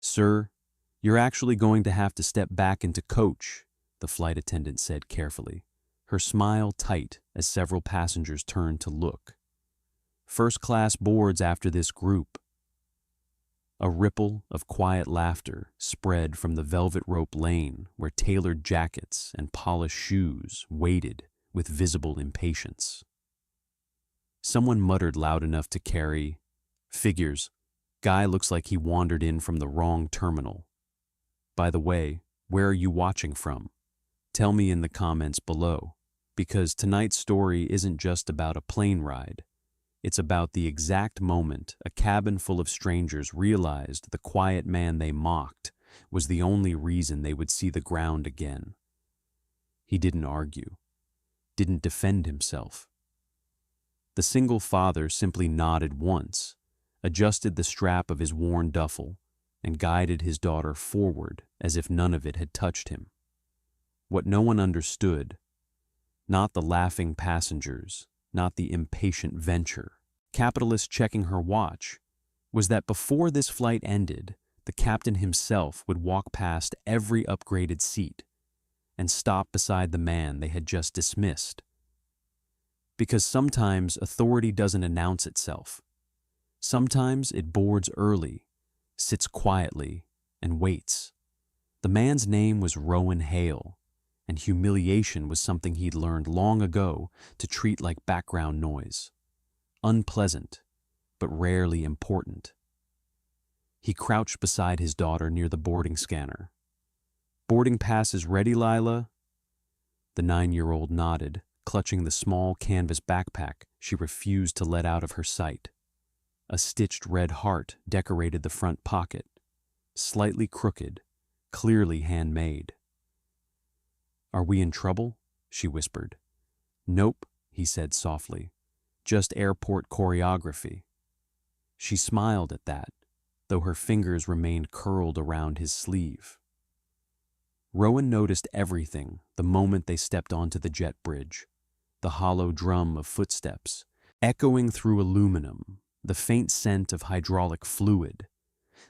Sir, you're actually going to have to step back into coach, the flight attendant said carefully, her smile tight as several passengers turned to look. First-class boards after this group. A ripple of quiet laughter spread from the velvet rope lane where tailored jackets and polished shoes waited with visible impatience. Someone muttered loud enough to carry, "Figures, guy looks like he wandered in from the wrong terminal. By the way, where are you watching from? Tell me in the comments below, because tonight's story isn't just about a plane ride. It's about the exact moment a cabin full of strangers realized the quiet man they mocked was the only reason they would see the ground again. He didn't argue, didn't defend himself. The single father simply nodded once, adjusted the strap of his worn duffel, and guided his daughter forward as if none of it had touched him. What no one understood, not the laughing passengers, not the impatient venture, capitalist checking her watch, was that before this flight ended, the captain himself would walk past every upgraded seat and stop beside the man they had just dismissed. Because sometimes authority doesn't announce itself. Sometimes it boards early, sits quietly, and waits. The man's name was Rowan Hale, and humiliation was something he'd learned long ago to treat like background noise. Unpleasant, but rarely important. He crouched beside his daughter near the boarding scanner. "Boarding pass is ready, Lila?" The 9-year-old nodded, clutching the small canvas backpack she refused to let out of her sight. A stitched red heart decorated the front pocket, slightly crooked, clearly handmade. "Are we in trouble?" she whispered. "Nope," he said softly. "Just airport choreography." She smiled at that, though her fingers remained curled around his sleeve. Rowan noticed everything the moment they stepped onto the jet bridge. The hollow drum of footsteps, echoing through aluminum, the faint scent of hydraulic fluid,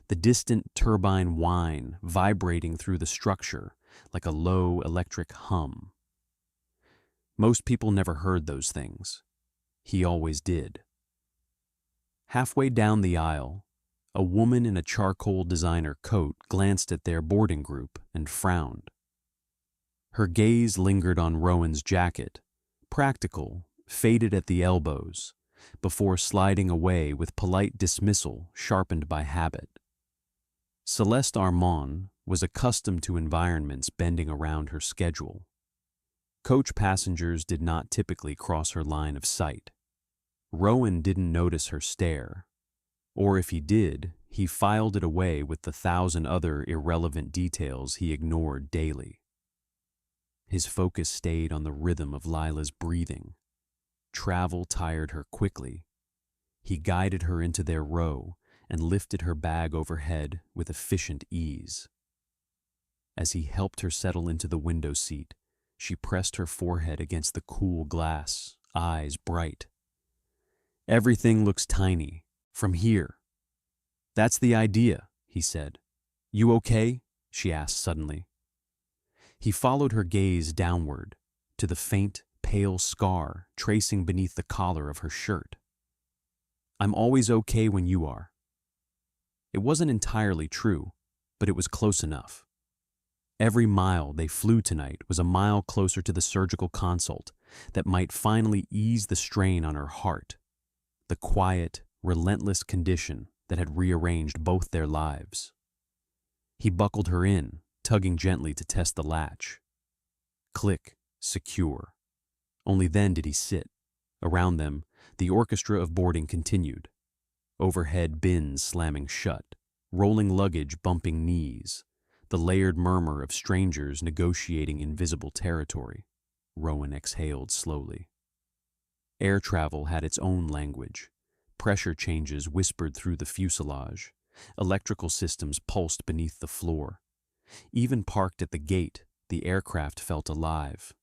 the distant turbine whine vibrating through the structure like a low electric hum. Most people never heard those things. He always did. Halfway down the aisle, a woman in a charcoal designer coat glanced at their boarding group and frowned. Her gaze lingered on Rowan's jacket, practical, faded at the elbows, before sliding away with polite dismissal sharpened by habit. Celeste Armand was accustomed to environments bending around her schedule. Coach passengers did not typically cross her line of sight. Rowan didn't notice her stare, or if he did, he filed it away with the 1,000 other irrelevant details he ignored daily. His focus stayed on the rhythm of Lila's breathing. Travel tired her quickly. He guided her into their row and lifted her bag overhead with efficient ease. As he helped her settle into the window seat, she pressed her forehead against the cool glass, eyes bright. "Everything looks tiny, from here." "That's the idea," he said. "You okay?" she asked suddenly. He followed her gaze downward, to the faint, pale scar tracing beneath the collar of her shirt. "I'm always okay when you are." It wasn't entirely true, but it was close enough. Every mile they flew tonight was a mile closer to the surgical consult that might finally ease the strain on her heart, the quiet, relentless condition that had rearranged both their lives. He buckled her in, tugging gently to test the latch. Click, secure. Only then did he sit. Around them, the orchestra of boarding continued. Overhead bins slamming shut, rolling luggage bumping knees, the layered murmur of strangers negotiating invisible territory. Rowan exhaled slowly. Air travel had its own language. Pressure changes whispered through the fuselage. Electrical systems pulsed beneath the floor. Even parked at the gate, the aircraft felt alive.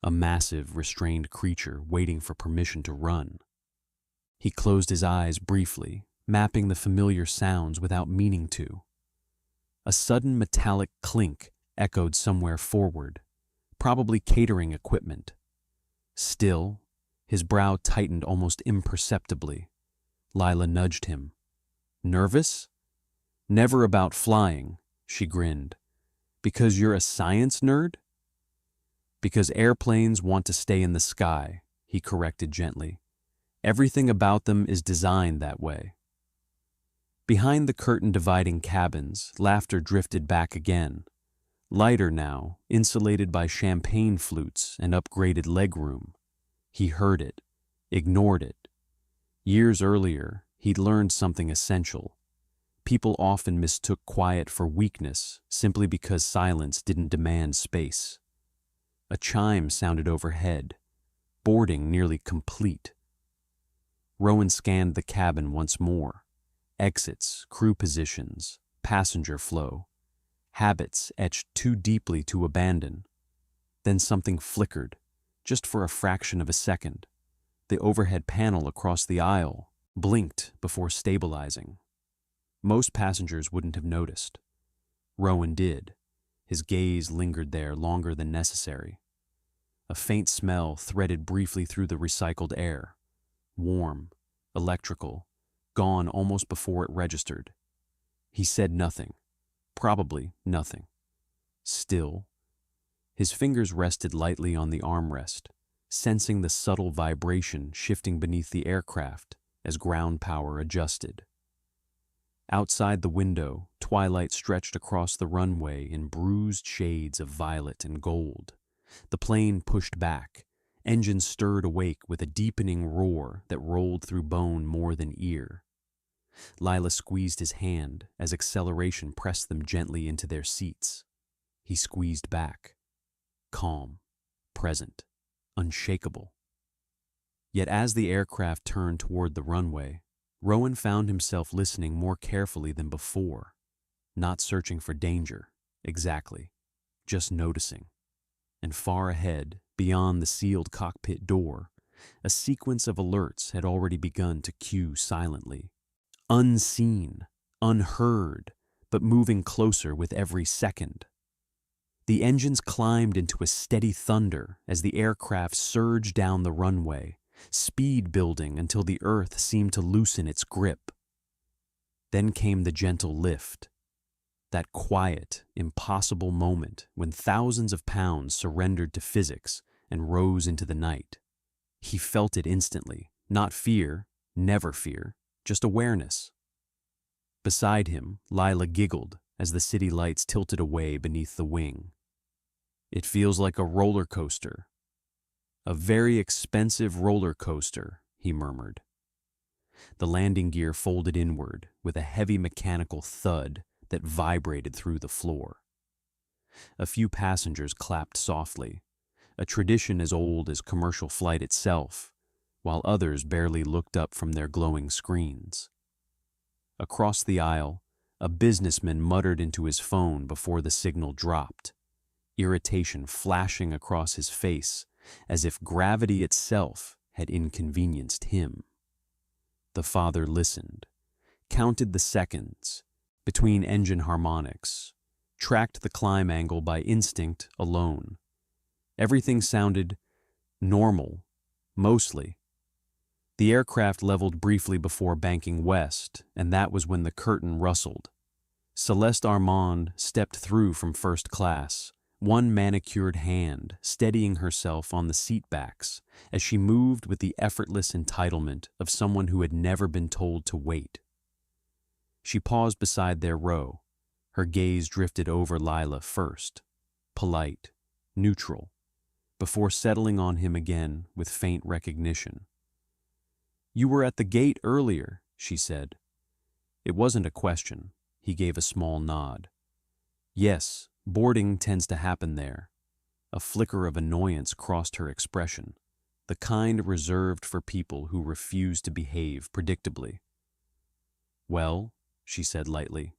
A massive, restrained creature waiting for permission to run. He closed his eyes briefly, mapping the familiar sounds without meaning to. A sudden metallic clink echoed somewhere forward, probably catering equipment. Still, his brow tightened almost imperceptibly. Lila nudged him. Nervous? Never about flying, she grinned. Because you're a science nerd? Because airplanes want to stay in the sky, he corrected gently. Everything about them is designed that way. Behind the curtain dividing cabins, laughter drifted back again. Lighter now, insulated by champagne flutes and upgraded legroom. He heard it, ignored it. Years earlier, he'd learned something essential. People often mistook quiet for weakness simply because silence didn't demand space. A chime sounded overhead, boarding nearly complete. Rowan scanned the cabin once more. Exits, crew positions, passenger flow. Habits etched too deeply to abandon. Then something flickered, just for a fraction of a second. The overhead panel across the aisle blinked before stabilizing. Most passengers wouldn't have noticed. Rowan did. His gaze lingered there longer than necessary. A faint smell threaded briefly through the recycled air. Warm, electrical, gone almost before it registered. He said nothing. Probably nothing. Still, his fingers rested lightly on the armrest, sensing the subtle vibration shifting beneath the aircraft as ground power adjusted. Outside the window, twilight stretched across the runway in bruised shades of violet and gold. The plane pushed back, engines stirred awake with a deepening roar that rolled through bone more than ear. Lila squeezed his hand as acceleration pressed them gently into their seats. He squeezed back, calm, present, unshakable. Yet as the aircraft turned toward the runway, Rowan found himself listening more carefully than before, not searching for danger, exactly, just noticing. And far ahead, beyond the sealed cockpit door, a sequence of alerts had already begun to cue silently. Unseen, unheard, but moving closer with every second. The engines climbed into a steady thunder as the aircraft surged down the runway, speed building until the earth seemed to loosen its grip. Then came the gentle lift, that quiet, impossible moment when thousands of pounds surrendered to physics and rose into the night. He felt it instantly, not fear, never fear, just awareness. Beside him, Lila giggled as the city lights tilted away beneath the wing. It feels like a roller coaster. A very expensive roller coaster, he murmured. The landing gear folded inward with a heavy mechanical thud that vibrated through the floor. A few passengers clapped softly, a tradition as old as commercial flight itself, while others barely looked up from their glowing screens. Across the aisle, a businessman muttered into his phone before the signal dropped, irritation flashing across his face as if gravity itself had inconvenienced him. The father listened, counted the seconds between engine harmonics, tracked the climb angle by instinct alone. Everything sounded normal, mostly. The aircraft leveled briefly before banking west, and that was when the curtain rustled. Celeste Armand stepped through from first class, one manicured hand steadying herself on the seat backs as she moved with the effortless entitlement of someone who had never been told to wait. She paused beside their row. Her gaze drifted over Lila first, polite, neutral, before settling on him again with faint recognition. "You were at the gate earlier," she said. It wasn't a question. He gave a small nod. "Yes, boarding tends to happen there." A flicker of annoyance crossed her expression, the kind reserved for people who refuse to behave predictably. "Well," she said lightly,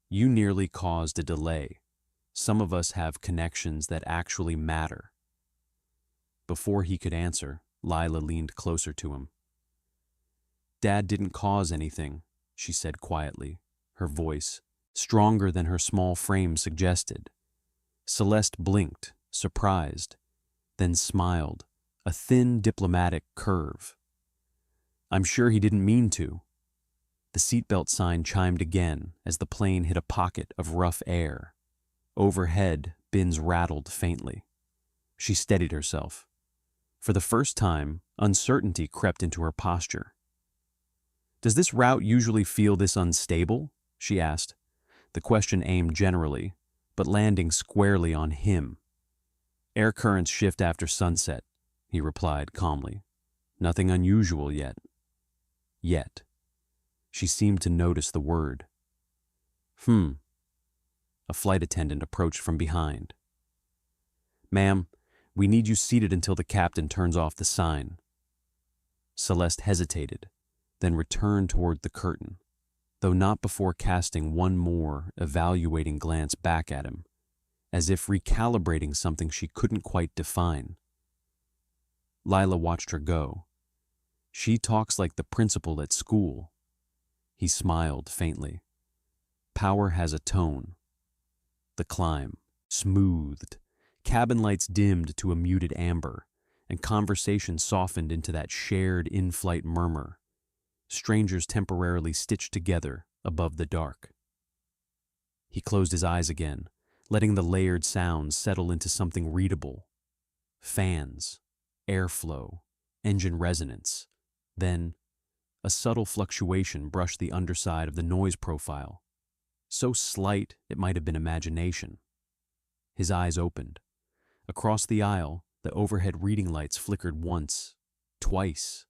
"you nearly caused a delay. Some of us have connections that actually matter." Before he could answer, Lila leaned closer to him. "Dad didn't cause anything," she said quietly, her voice stronger than her small frame suggested. Celeste blinked, surprised, then smiled, a thin diplomatic curve. "I'm sure he didn't mean to." The seatbelt sign chimed again as the plane hit a pocket of rough air. Overhead, bins rattled faintly. She steadied herself. For the first time, uncertainty crept into her posture. "Does this route usually feel this unstable?" she asked, the question aimed generally, but landing squarely on him. "Air currents shift after sunset," he replied calmly. "Nothing unusual yet." Yet. She seemed to notice the word. A flight attendant approached from behind. "Ma'am, we need you seated until the captain turns off the sign." Celeste hesitated, then returned toward the curtain, though not before casting one more evaluating glance back at him, as if recalibrating something she couldn't quite define. Lila watched her go. "She talks like the principal at school." He smiled faintly. "Power has a tone." The climb, smoothed, cabin lights dimmed to a muted amber, and conversation softened into that shared in-flight murmur, strangers temporarily stitched together above the dark. He closed his eyes again, letting the layered sounds settle into something readable. Fans, airflow, engine resonance. Then, a subtle fluctuation brushed the underside of the noise profile, so slight it might have been imagination. His eyes opened. Across the aisle, the overhead reading lights flickered once, twice,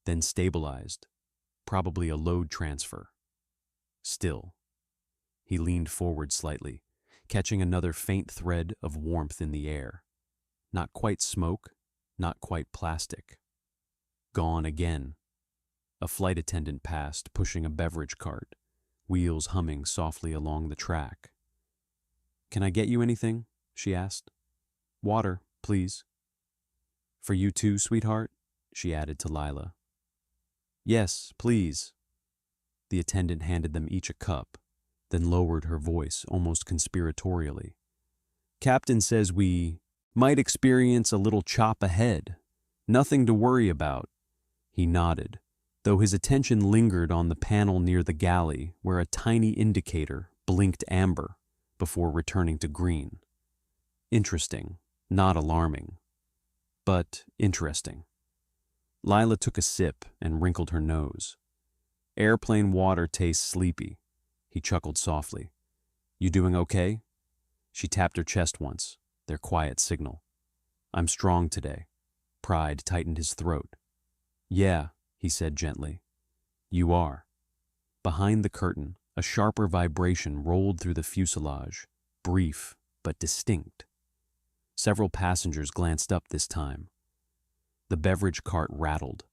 then stabilized, probably a load transfer. Still. He leaned forward slightly, catching another faint thread of warmth in the air. Not quite smoke, not quite plastic. Gone again. A flight attendant passed, pushing a beverage cart, wheels humming softly along the track. "Can I get you anything?" she asked. "Water, please." "For you too, sweetheart?" she added to Lila. "Yes, please." The attendant handed them each a cup, then lowered her voice almost conspiratorially. "Captain says we might experience a little chop ahead. Nothing to worry about." He nodded, though his attention lingered on the panel near the galley where a tiny indicator blinked amber before returning to green. Interesting, not alarming, but interesting. Lila took a sip and wrinkled her nose. "Airplane water tastes sleepy." He chuckled softly. "You doing okay?" She tapped her chest once, their quiet signal. "I'm strong today." Pride tightened his throat. "Yeah," he said gently. "You are." Behind the curtain, a sharper vibration rolled through the fuselage, brief but distinct. Several passengers glanced up this time. The beverage cart rattled.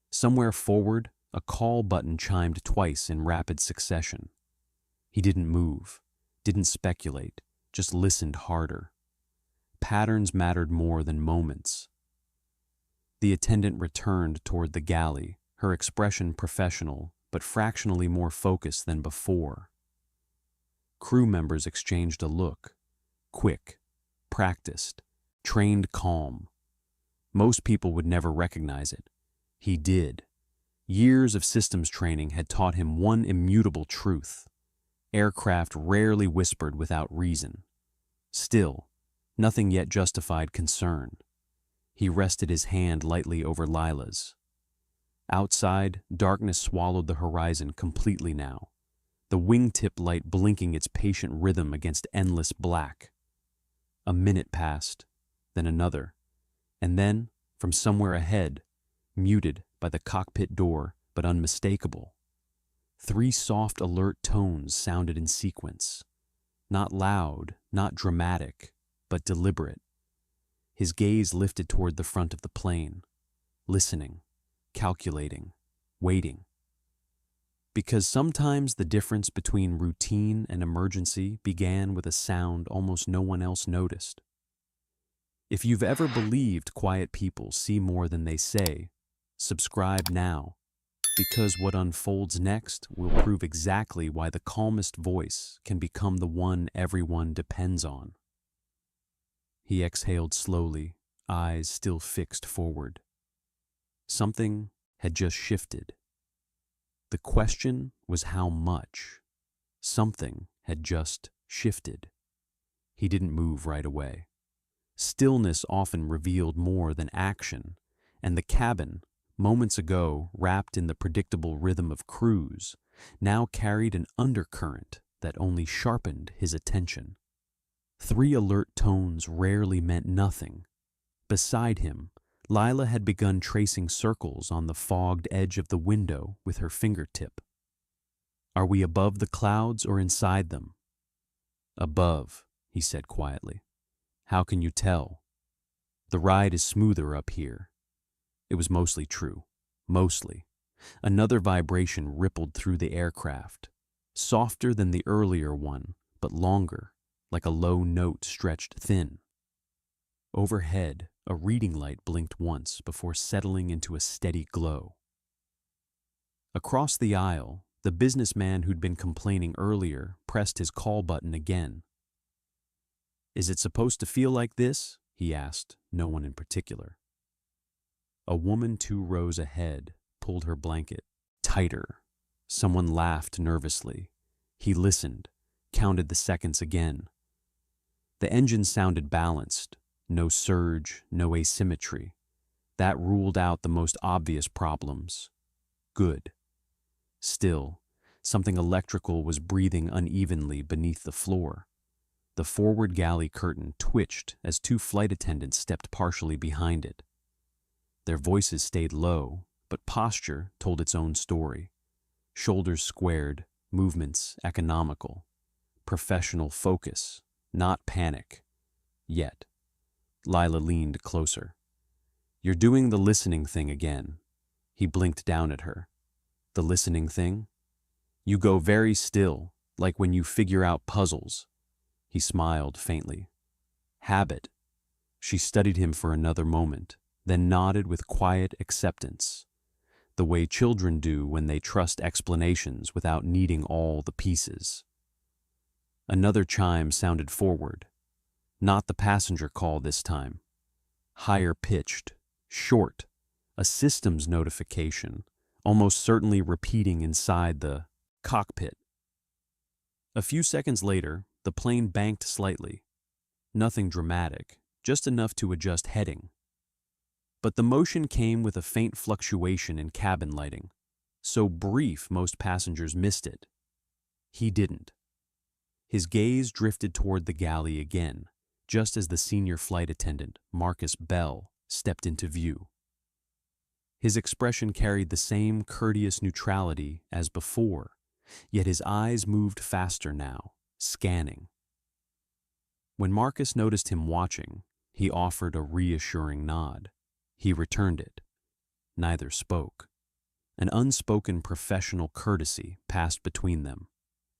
Somewhere forward, a call button chimed twice in rapid succession. He didn't move, didn't speculate, just listened harder. Patterns mattered more than moments. The attendant returned toward the galley, her expression professional, but fractionally more focused than before. Crew members exchanged a look, quick, practiced, trained calm. Most people would never recognize it. He did. Years of systems training had taught him one immutable truth. Aircraft rarely whispered without reason. Still, nothing yet justified concern. He rested his hand lightly over Lila's. Outside, darkness swallowed the horizon completely now, the wingtip light blinking its patient rhythm against endless black. A minute passed, then another, and then, from somewhere ahead, muted by the cockpit door but unmistakable, 3 soft, alert tones sounded in sequence. Not loud, not dramatic, but deliberate. His gaze lifted toward the front of the plane, listening, calculating, waiting. Because sometimes the difference between routine and emergency began with a sound almost no one else noticed. If you've ever believed quiet people see more than they say, subscribe now. Because what unfolds next will prove exactly why the calmest voice can become the one everyone depends on. He exhaled slowly, eyes still fixed forward. Something had just shifted. The question was how much. Something had just shifted. He didn't move right away. Stillness often revealed more than action, and the cabin, moments ago wrapped in the predictable rhythm of cruise, now carried an undercurrent that only sharpened his attention. 3 alert tones rarely meant nothing. Beside him, Lila had begun tracing circles on the fogged edge of the window with her fingertip. Are we above the clouds or inside them? Above, he said quietly. How can you tell? The ride is smoother up here. It was mostly true. Mostly. Another vibration rippled through the aircraft, softer than the earlier one, but longer, like a low note stretched thin. Overhead, a reading light blinked once before settling into a steady glow. Across the aisle, the businessman who'd been complaining earlier pressed his call button again. Is it supposed to feel like this? He asked, no one in particular. A woman 2 rows ahead pulled her blanket tighter. Someone laughed nervously. He listened, counted the seconds again. The engine sounded balanced, no surge, no asymmetry. That ruled out the most obvious problems. Good. Still, something electrical was breathing unevenly beneath the floor. The forward galley curtain twitched as 2 flight attendants stepped partially behind it. Their voices stayed low, but posture told its own story. Shoulders squared, movements economical. Professional focus, not panic. Yet. Lila leaned closer. You're doing the listening thing again. He blinked down at her. The listening thing? You go very still, like when you figure out puzzles. He smiled faintly. Habit. She studied him for another moment, then nodded with quiet acceptance, the way children do when they trust explanations without needing all the pieces. Another chime sounded forward. Not the passenger call this time. Higher pitched, short, a systems notification, almost certainly repeating inside the cockpit. A few seconds later, the plane banked slightly. Nothing dramatic, just enough to adjust heading. But the motion came with a faint fluctuation in cabin lighting, so brief most passengers missed it. He didn't. His gaze drifted toward the galley again, just as the senior flight attendant, Marcus Bell, stepped into view. His expression carried the same courteous neutrality as before, yet his eyes moved faster now, scanning. When Marcus noticed him watching, he offered a reassuring nod. He returned it. Neither spoke. An unspoken professional courtesy passed between them.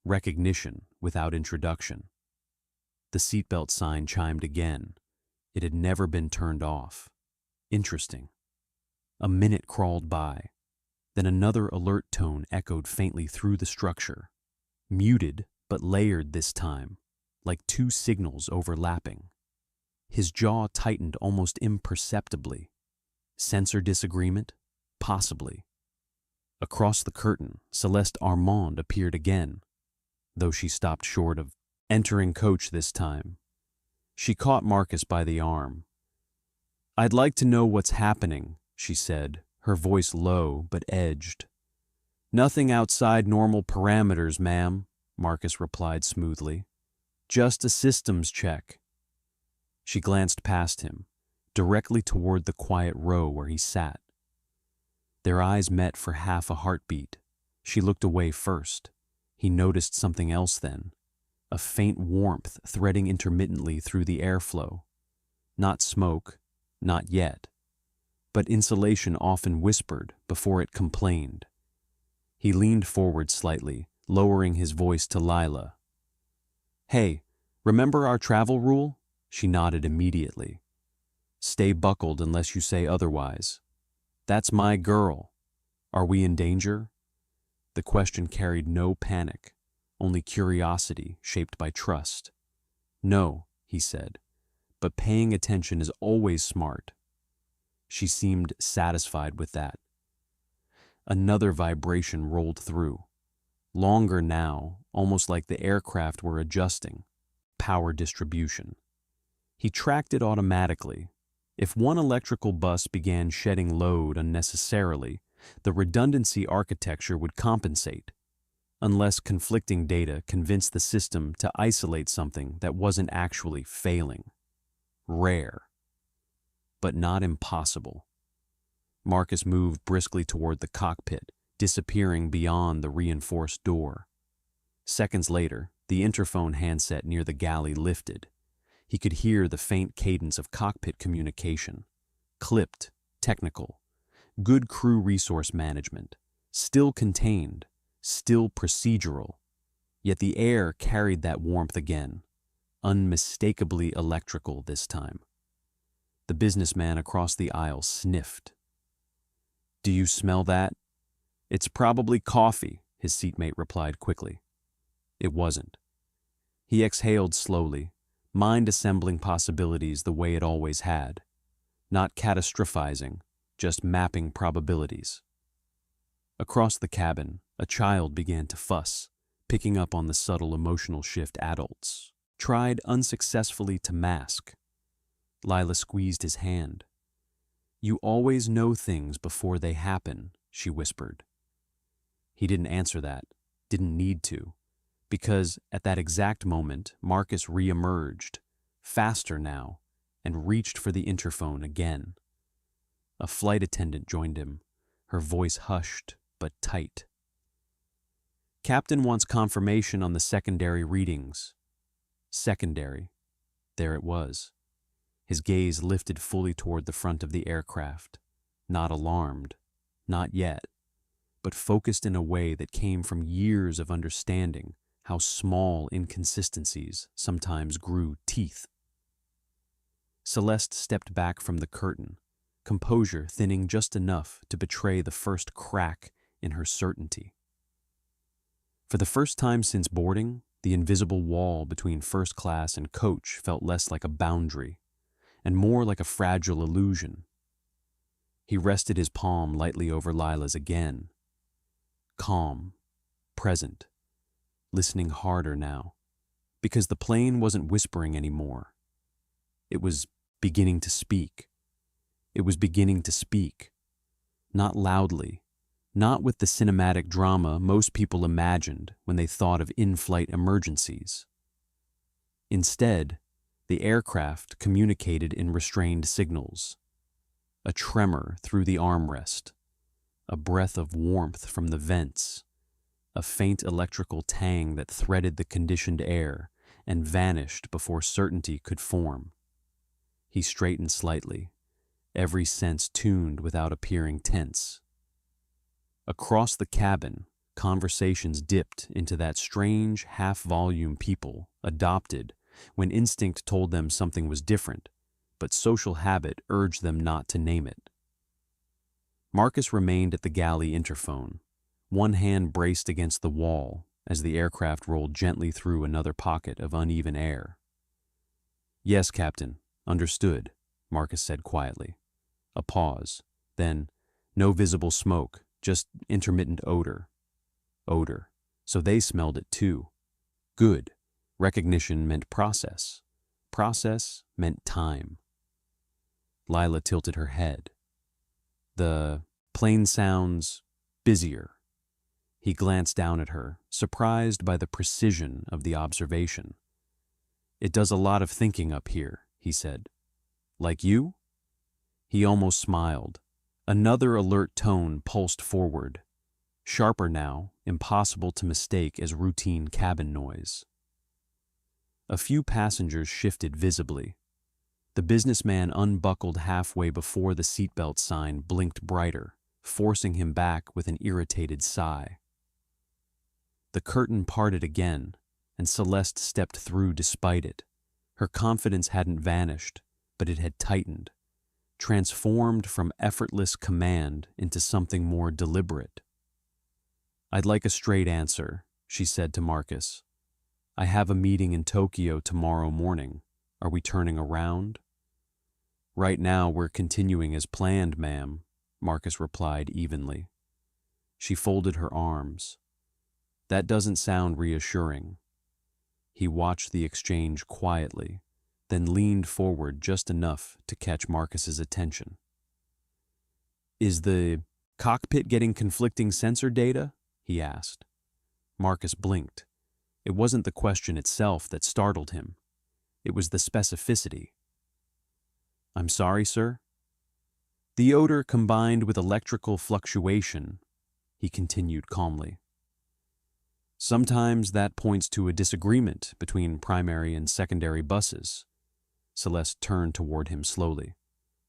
Recognition without introduction. The seatbelt sign chimed again. It had never been turned off. Interesting. A minute crawled by. Then another alert tone echoed faintly through the structure. Muted, but layered this time, like 2 signals overlapping. His jaw tightened almost imperceptibly. Sensor disagreement? Possibly. Across the curtain, Celeste Armand appeared again, though she stopped short of entering coach this time. She caught Marcus by the arm. I'd like to know what's happening, she said, her voice low but edged. Nothing outside normal parameters, ma'am, Marcus replied smoothly. Just a systems check. She glanced past him, directly toward the quiet row where he sat. Their eyes met for half a heartbeat. She looked away first. He noticed something else then, a faint warmth threading intermittently through the airflow. Not smoke, not yet, but insulation often whispered before it complained. He leaned forward slightly, lowering his voice to Lila. Hey, remember our travel rule? She nodded immediately. Stay buckled unless you say otherwise. That's my girl. Are we in danger? The question carried no panic, only curiosity shaped by trust. No, he said, but paying attention is always smart. She seemed satisfied with that. Another vibration rolled through, longer now, almost like the aircraft were adjusting. Power distribution. He tracked it automatically. If one electrical bus began shedding load unnecessarily, the redundancy architecture would compensate, unless conflicting data convinced the system to isolate something that wasn't actually failing. Rare, but not impossible. Marcus moved briskly toward the cockpit, disappearing beyond the reinforced door. Seconds later, the interphone handset near the galley lifted. He could hear the faint cadence of cockpit communication. Clipped, technical, good crew resource management, still contained, still procedural. Yet the air carried that warmth again, unmistakably electrical this time. The businessman across the aisle sniffed. "Do you smell that?" "It's probably coffee," his seatmate replied quickly. It wasn't. He exhaled slowly, mind assembling possibilities the way it always had. Not catastrophizing, just mapping probabilities. Across the cabin, a child began to fuss, picking up on the subtle emotional shift adults tried unsuccessfully to mask. Lila squeezed his hand. "You always know things before they happen," she whispered. He didn't answer that, didn't need to, because at that exact moment, Marcus re-emerged, faster now, and reached for the interphone again. A flight attendant joined him, her voice hushed but tight. "Captain wants confirmation on the secondary readings." Secondary. There it was. His gaze lifted fully toward the front of the aircraft, not alarmed, not yet, but focused in a way that came from years of understanding how small inconsistencies sometimes grew teeth. Celeste stepped back from the curtain, composure thinning just enough to betray the first crack in her certainty. For the first time since boarding, the invisible wall between first class and coach felt less like a boundary and more like a fragile illusion. He rested his palm lightly over Lila's again. Calm, present, listening harder now, because the plane wasn't whispering anymore. It was beginning to speak. It was beginning to speak. Not loudly, not with the cinematic drama most people imagined when they thought of in-flight emergencies. Instead, the aircraft communicated in restrained signals. A tremor through the armrest, a breath of warmth from the vents, a faint electrical tang that threaded the conditioned air and vanished before certainty could form. He straightened slightly, every sense tuned without appearing tense. Across the cabin, conversations dipped into that strange half-volume people adopted when instinct told them something was different, but social habit urged them not to name it. Marcus remained at the galley interphone, one hand braced against the wall as the aircraft rolled gently through another pocket of uneven air. "Yes, Captain, understood," Marcus said quietly. A pause, then, no visible smoke, just intermittent odor. Odor. So they smelled it too. Good. Recognition meant process. Process meant time. Lila tilted her head. "The plane sounds busier." He glanced down at her, surprised by the precision of the observation. "It does a lot of thinking up here," he said. "Like you?" He almost smiled. Another alert tone pulsed forward, sharper now, impossible to mistake as routine cabin noise. A few passengers shifted visibly. The businessman unbuckled halfway before the seatbelt sign blinked brighter, forcing him back with an irritated sigh. The curtain parted again, and Celeste stepped through despite it. Her confidence hadn't vanished, but it had tightened. transformed from effortless command into something more deliberate. "I'd like a straight answer," she said to Marcus. "I have a meeting in Tokyo tomorrow morning. Are we turning around?" "Right now we're continuing as planned, ma'am," Marcus replied evenly. She folded her arms. "That doesn't sound reassuring." He watched the exchange quietly, then leaned forward just enough to catch Marcus's attention. "Is the cockpit getting conflicting sensor data?" he asked. Marcus blinked. It wasn't the question itself that startled him. It was the specificity. "I'm sorry, sir?" "The odor combined with electrical fluctuation," he continued calmly. "Sometimes that points to a disagreement between primary and secondary buses." Celeste turned toward him slowly.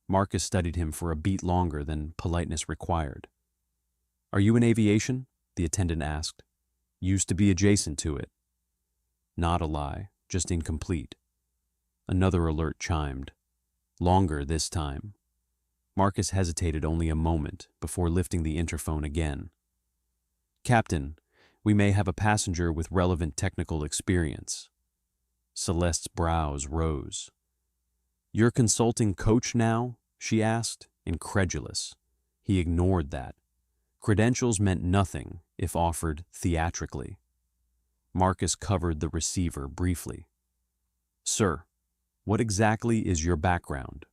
Marcus studied him for a beat longer than politeness required. "Are you in aviation?" the attendant asked. "Used to be adjacent to it." Not a lie, just incomplete. Another alert chimed. Longer this time. Marcus hesitated only a moment before lifting the interphone again. "Captain, we may have a passenger with relevant technical experience." Celeste's brows rose. "You're consulting coach now?" she asked, incredulous. He ignored that. Credentials meant nothing if offered theatrically. Marcus covered the receiver briefly. "Sir, what exactly is your background?"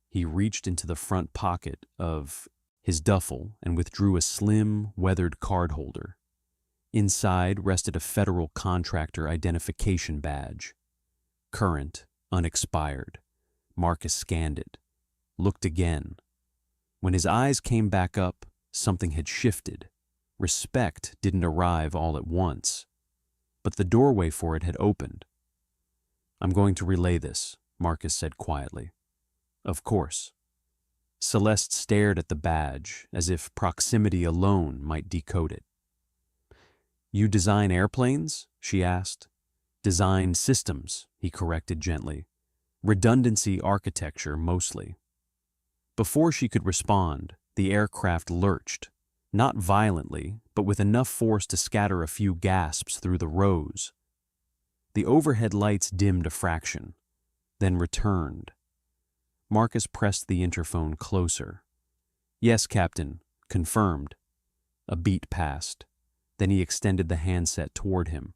He reached into the front pocket of his duffel and withdrew a slim, weathered card holder. Inside rested a federal contractor identification badge. Current, unexpired. Marcus scanned it, looked again. When his eyes came back up, something had shifted. Respect didn't arrive all at once, but the doorway for it had opened. "I'm going to relay this," Marcus said quietly. "Of course." Celeste stared at the badge as if proximity alone might decode it. "You design airplanes?" she asked. "Design systems," he corrected gently. "Redundancy architecture, mostly." Before she could respond, the aircraft lurched, not violently, but with enough force to scatter a few gasps through the rows. The overhead lights dimmed a fraction, then returned. Marcus pressed the interphone closer. "Yes, Captain, confirmed." A beat passed. Then he extended the handset toward him.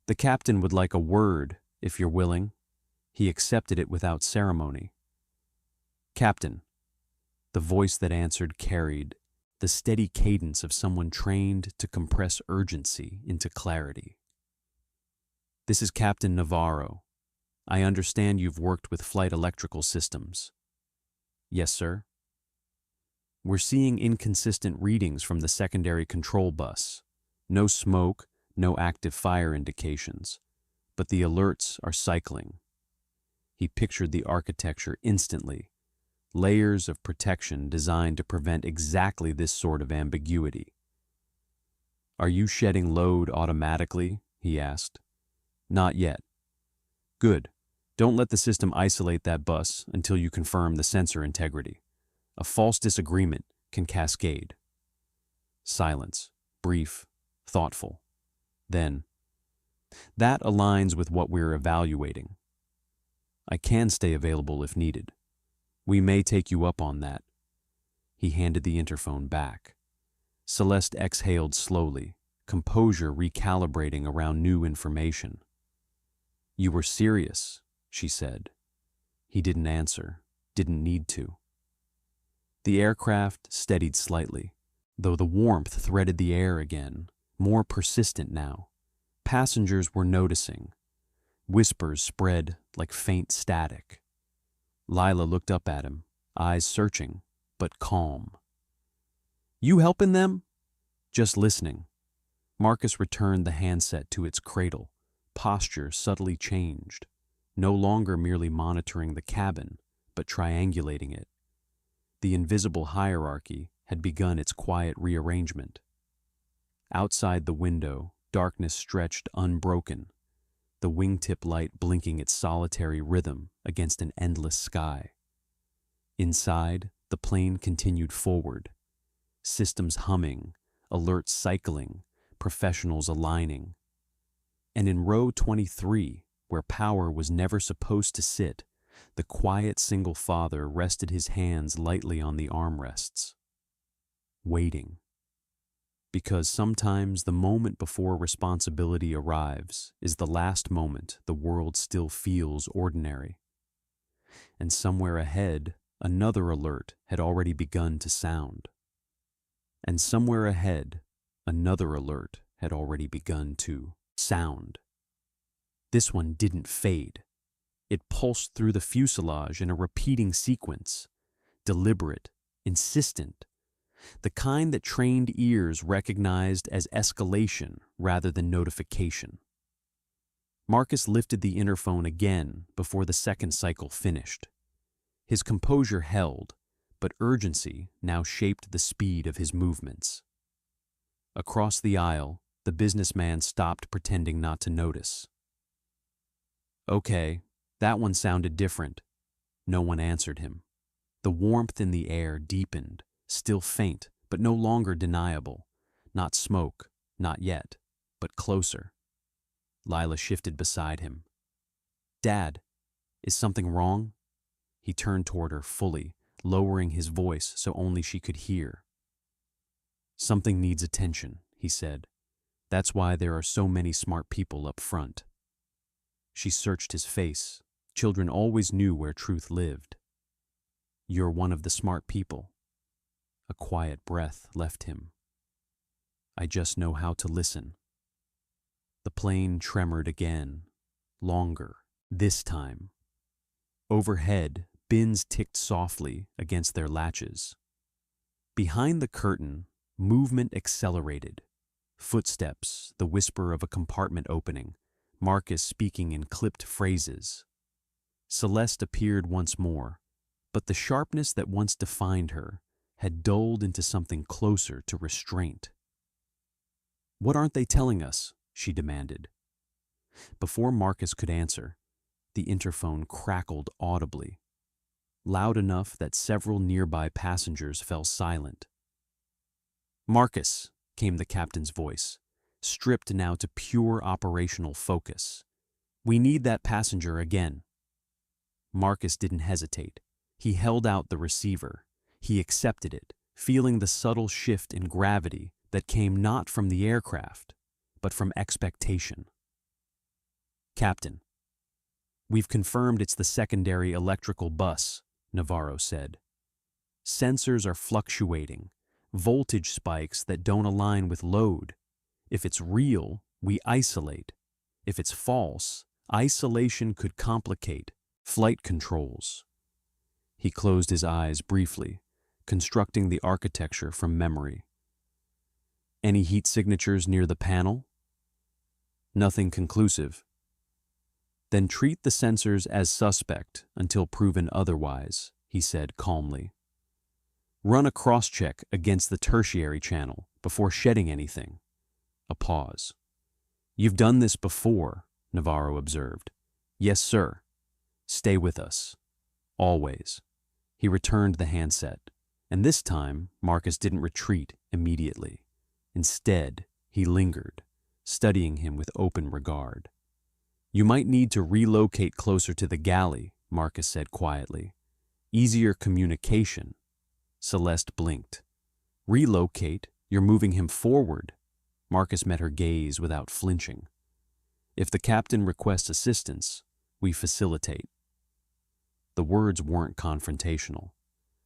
"The captain would like a word, if you're willing." He accepted it without ceremony. "Captain." The voice that answered carried the steady cadence of someone trained to compress urgency into clarity. "This is Captain Navarro. I understand you've worked with flight electrical systems." "Yes, sir." "We're seeing inconsistent readings from the secondary control bus. No smoke, no active fire indications, but the alerts are cycling." He pictured the architecture instantly. Layers of protection designed to prevent exactly this sort of ambiguity. "Are you shedding load automatically?" he asked. "Not yet." "Good. Don't let the system isolate that bus until you confirm the sensor integrity. A false disagreement can cascade." Silence, brief, thoughtful. Then, "That aligns with what we're evaluating. I can stay available if needed. We may take you up on that." He handed the interphone back. Celeste exhaled slowly, composure recalibrating around new information. "You were serious," she said. He didn't answer, didn't need to. The aircraft steadied slightly, though the warmth threaded the air again, more persistent now. Passengers were noticing. Whispers spread like faint static. Lila looked up at him, eyes searching, but calm. "You helping them?" "Just listening." Marcus returned the handset to its cradle, posture subtly changed, no longer merely monitoring the cabin, but triangulating it. The invisible hierarchy had begun its quiet rearrangement. Outside the window, darkness stretched unbroken, the wingtip light blinking its solitary rhythm against an endless sky. Inside, the plane continued forward, systems humming, alerts cycling, professionals aligning. And in row 23, where power was never supposed to sit, the quiet single father rested his hands lightly on the armrests, waiting. Because sometimes the moment before responsibility arrives is the last moment the world still feels ordinary. And somewhere ahead, another alert had already begun to sound. And somewhere ahead, another alert had already begun to sound. This one didn't fade. It pulsed through the fuselage in a repeating sequence, deliberate, insistent, the kind that trained ears recognized as escalation rather than notification. Marcus lifted the interphone again before the second cycle finished. His composure held, but urgency now shaped the speed of his movements. Across the aisle, the businessman stopped pretending not to notice. "Okay, that one sounded different." No one answered him. The warmth in the air deepened, still faint, but no longer deniable. Not smoke, not yet, but closer. Lila shifted beside him. "Dad, is something wrong?" He turned toward her fully, lowering his voice so only she could hear. "Something needs attention," he said. "That's why there are so many smart people up front." She searched his face. Children always knew where truth lived. "You're one of the smart people." A quiet breath left him. "I just know how to listen." The plane tremored again, longer, this time. Overhead, bins ticked softly against their latches. Behind the curtain, movement accelerated. Footsteps, the whisper of a compartment opening, Marcus speaking in clipped phrases. Celeste appeared once more, but the sharpness that once defined her had dulled into something closer to restraint. "What aren't they telling us?" she demanded. Before Marcus could answer, the interphone crackled audibly, loud enough that several nearby passengers fell silent. "Marcus," came the captain's voice, stripped now to pure operational focus. "We need that passenger again." Marcus didn't hesitate. He held out the receiver. He accepted it, feeling the subtle shift in gravity that came not from the aircraft, but from expectation. "Captain, we've confirmed it's the secondary electrical bus," Navarro said. "Sensors are fluctuating, voltage spikes that don't align with load. If it's real, we isolate. If it's false, isolation could complicate flight controls." He closed his eyes briefly, constructing the architecture from memory. "Any heat signatures near the panel?" "Nothing conclusive." "Then treat the sensors as suspect until proven otherwise," he said calmly. "Run a cross-check against the tertiary channel before shedding anything." A pause. "You've done this before," Navarro observed. "Yes, sir. Stay with us. Always." He returned the handset, and this time Marcus didn't retreat immediately. Instead, he lingered, studying him with open regard. "You might need to relocate closer to the galley," Marcus said quietly. "Easier communication." Celeste blinked. "Relocate? You're moving him forward." Marcus met her gaze without flinching. "If the captain requests assistance, we facilitate." The words weren't confrontational,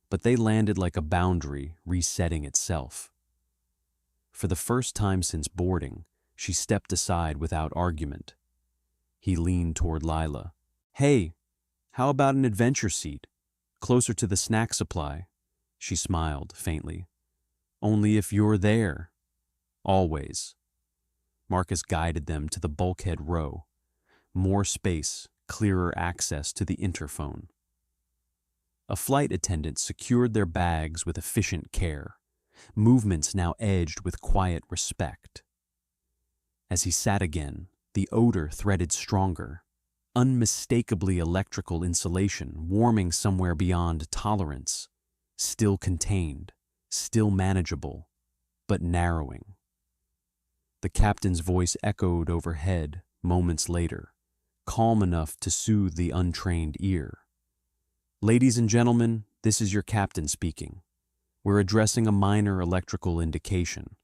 but they landed like a boundary resetting itself. For the first time since boarding, she stepped aside without argument. He leaned toward Lila. "Hey, how about an adventure seat, closer to the snack supply?" She smiled faintly. "Only if you're there." "Always." Marcus guided them to the bulkhead row. More space, clearer access to the interphone. A flight attendant secured their bags with efficient care, movements now edged with quiet respect. As he sat again, the odor threaded stronger, unmistakably electrical insulation warming somewhere beyond tolerance, still contained, still manageable, but narrowing. The captain's voice echoed overhead moments later, calm enough to soothe the untrained ear. "Ladies and gentlemen, this is your captain speaking. We're addressing a minor electrical indication.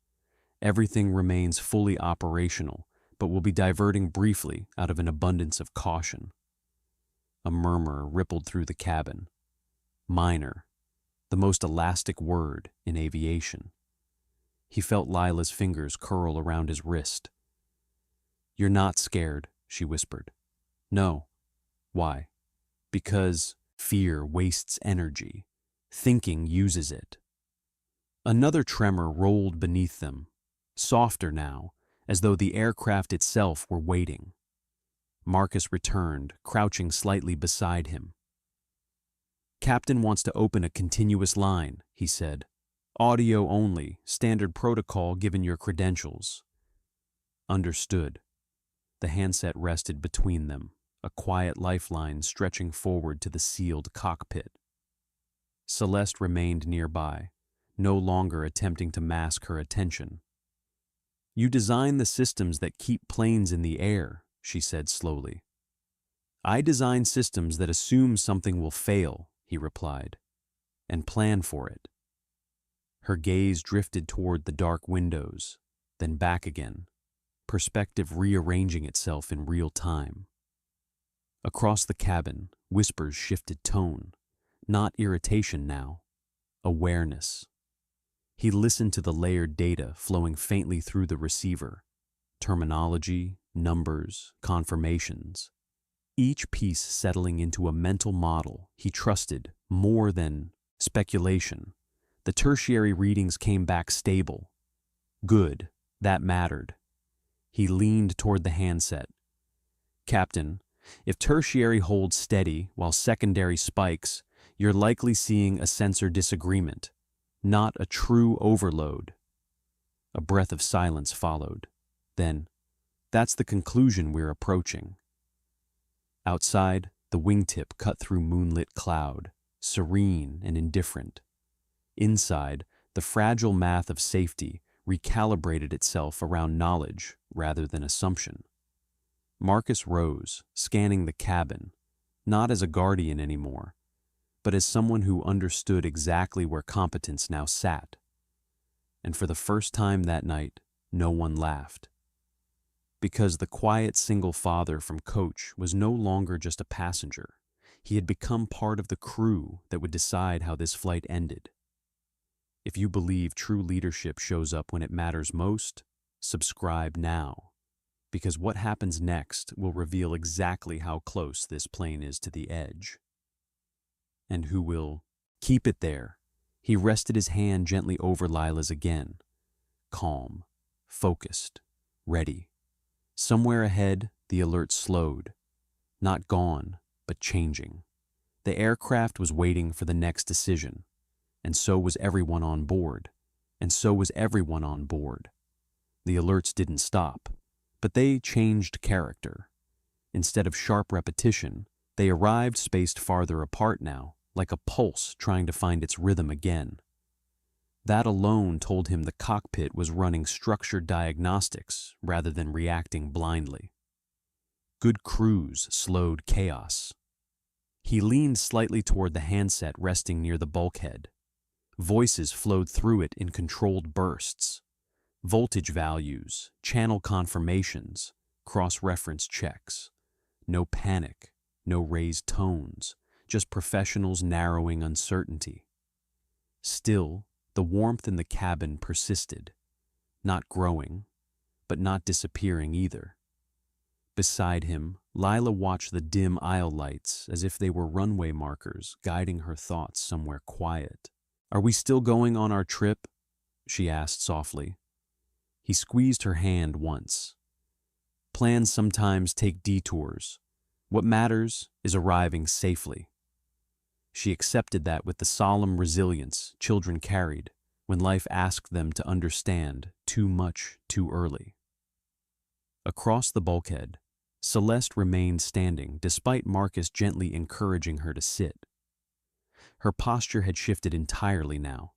Everything remains fully operational, but we'll be diverting briefly out of an abundance of caution." A murmur rippled through the cabin. Minor, the most elastic word in aviation. He felt Lila's fingers curl around his wrist. "You're not scared," she whispered. "No." "Why?" "Because fear wastes energy. Thinking uses it." Another tremor rolled beneath them, softer now, as though the aircraft itself were waiting. Marcus returned, crouching slightly beside him. "Captain wants to open a continuous line," he said. "Audio only, standard protocol given your credentials." "Understood." The handset rested between them, a quiet lifeline stretching forward to the sealed cockpit. Celeste remained nearby, no longer attempting to mask her attention. "You design the systems that keep planes in the air," she said slowly. "I design systems that assume something will fail," he replied, "and plan for it." Her gaze drifted toward the dark windows, then back again, perspective rearranging itself in real time. Across the cabin, whispers shifted tone, not irritation now, awareness. He listened to the layered data flowing faintly through the receiver, terminology, numbers, confirmations, each piece settling into a mental model he trusted more than speculation. The tertiary readings came back stable. Good, that mattered. He leaned toward the handset. "Captain, if tertiary holds steady while secondary spikes, you're likely seeing a sensor disagreement, not a true overload." A breath of silence followed. Then, "That's the conclusion we're approaching." Outside, the wingtip cut through moonlit cloud, serene and indifferent. Inside, the fragile math of safety recalibrated itself around knowledge rather than assumption. Marcus rose, scanning the cabin, not as a guardian anymore, but as someone who understood exactly where competence now sat. And for the first time that night, no one laughed. Because the quiet single father from Coach was no longer just a passenger. He had become part of the crew that would decide how this flight ended. If you believe true leadership shows up when it matters most, subscribe now, because what happens next will reveal exactly how close this plane is to the edge. And who will keep it there? He rested his hand gently over Lila's again. Calm, focused, ready. Somewhere ahead, the alert slowed. Not gone, but changing. The aircraft was waiting for the next decision. And so was everyone on board. And so was everyone on board. The alerts didn't stop, but they changed character. Instead of sharp repetition, they arrived spaced farther apart now, like a pulse trying to find its rhythm again. That alone told him the cockpit was running structured diagnostics rather than reacting blindly. Good crews slowed chaos. He leaned slightly toward the handset resting near the bulkhead. Voices flowed through it in controlled bursts. Voltage values, channel confirmations, cross-reference checks. No panic, no raised tones, just professionals narrowing uncertainty. Still, the warmth in the cabin persisted, not growing, but not disappearing either. Beside him, Lila watched the dim aisle lights as if they were runway markers guiding her thoughts somewhere quiet. "Are we still going on our trip?" she asked softly. He squeezed her hand once. "Plans sometimes take detours. What matters is arriving safely." She accepted that with the solemn resilience children carried when life asked them to understand too much too early. Across the bulkhead, Celeste remained standing, despite Marcus gently encouraging her to sit. Her posture had shifted entirely now.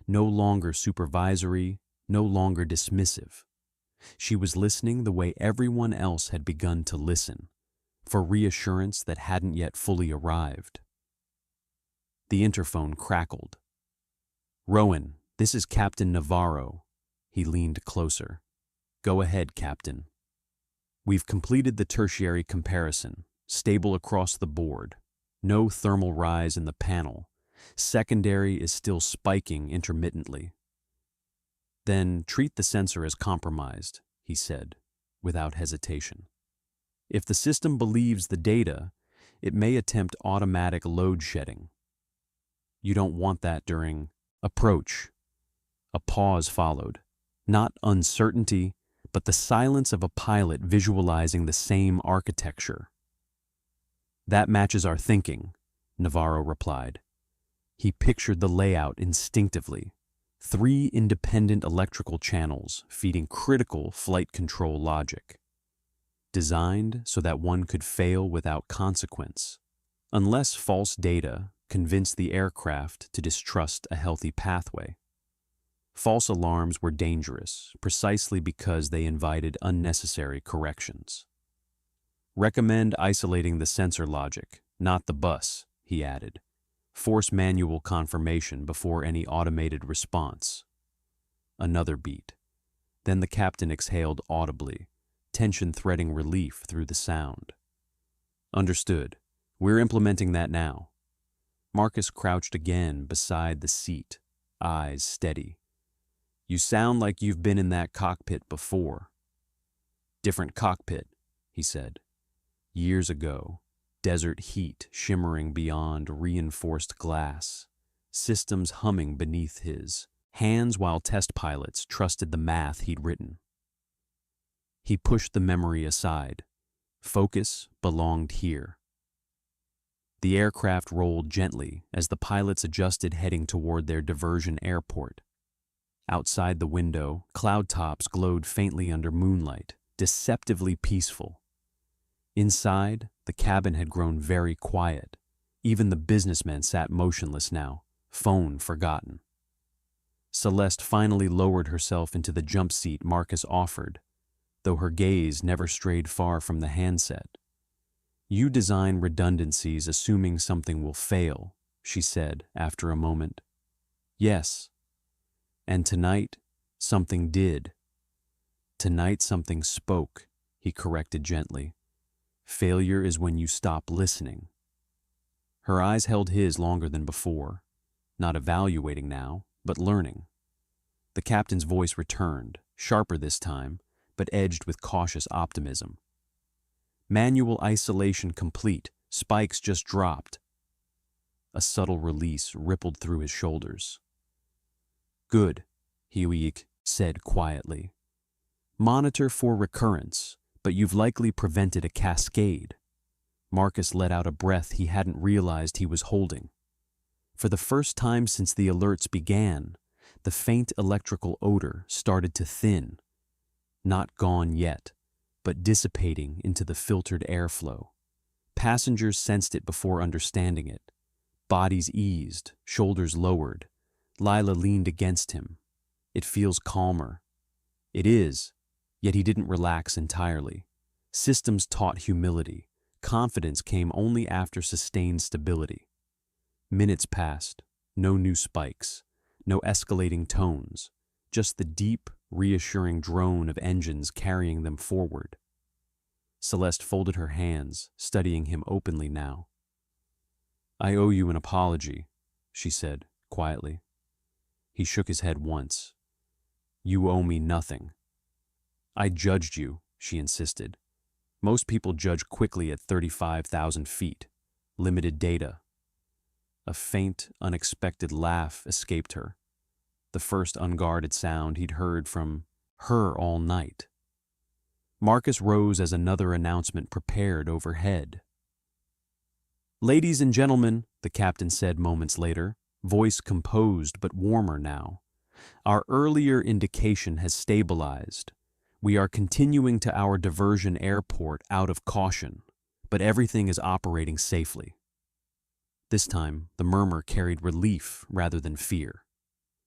No longer supervisory, no longer dismissive. She was listening the way everyone else had begun to listen, for reassurance that hadn't yet fully arrived. The interphone crackled. "Rowan, this is Captain Navarro." He leaned closer. "Go ahead, Captain. We've completed the tertiary comparison, stable across the board. No thermal rise in the panel. Secondary is still spiking intermittently." "Then treat the sensor as compromised," he said, without hesitation. "If the system believes the data, it may attempt automatic load shedding. You don't want that during approach." A pause followed. Not uncertainty, but the silence of a pilot visualizing the same architecture. "That matches our thinking," Navarro replied. He pictured the layout instinctively. 3 independent electrical channels feeding critical flight control logic. Designed so that one could fail without consequence, unless false data convinced the aircraft to distrust a healthy pathway. False alarms were dangerous precisely because they invited unnecessary corrections. "Recommend isolating the sensor logic, not the bus," he added. "Force manual confirmation before any automated response." Another beat. Then the captain exhaled audibly, tension threading relief through the sound. "Understood. We're implementing that now." Marcus crouched again beside the seat, eyes steady. "You sound like you've been in that cockpit before." "Different cockpit," he said. "Years ago, desert heat shimmering beyond reinforced glass, systems humming beneath his hands while test pilots trusted the math he'd written." He pushed the memory aside. Focus belonged here. The aircraft rolled gently as the pilots adjusted, heading toward their diversion airport. Outside the window, cloud tops glowed faintly under moonlight, deceptively peaceful. Inside, the cabin had grown very quiet. Even the businessmen sat motionless now, phone forgotten. Celeste finally lowered herself into the jump seat Marcus offered, though her gaze never strayed far from the handset. "You design redundancies assuming something will fail," she said after a moment. "Yes. And tonight, something did." "Tonight something spoke," he corrected gently. "Failure is when you stop listening." Her eyes held his longer than before, not evaluating now, but learning. The captain's voice returned, sharper this time, but edged with cautious optimism. "Manual isolation complete. Spikes just dropped." A subtle release rippled through his shoulders. "Good," Huey said quietly. "Monitor for recurrence, but you've likely prevented a cascade." Marcus let out a breath he hadn't realized he was holding. For the first time since the alerts began, the faint electrical odor started to thin. Not gone yet, but dissipating into the filtered airflow. Passengers sensed it before understanding it. Bodies eased, shoulders lowered. Lila leaned against him. "It feels calmer." It is, yet he didn't relax entirely. Systems taught humility. Confidence came only after sustained stability. Minutes passed, no new spikes, no escalating tones, just the deep, reassuring drone of engines carrying them forward. Celeste folded her hands, studying him openly now. "I owe you an apology," she said, quietly. He shook his head once. "You owe me nothing." "I judged you," she insisted. "Most people judge quickly at 35,000 feet. Limited data." A faint, unexpected laugh escaped her. The first unguarded sound he'd heard from her all night. Marcus rose as another announcement prepared overhead. "Ladies and gentlemen," the captain said moments later, voice composed but warmer now, "our earlier indication has stabilized. We are continuing to our diversion airport out of caution, but everything is operating safely. This time, the murmur carried relief rather than fear.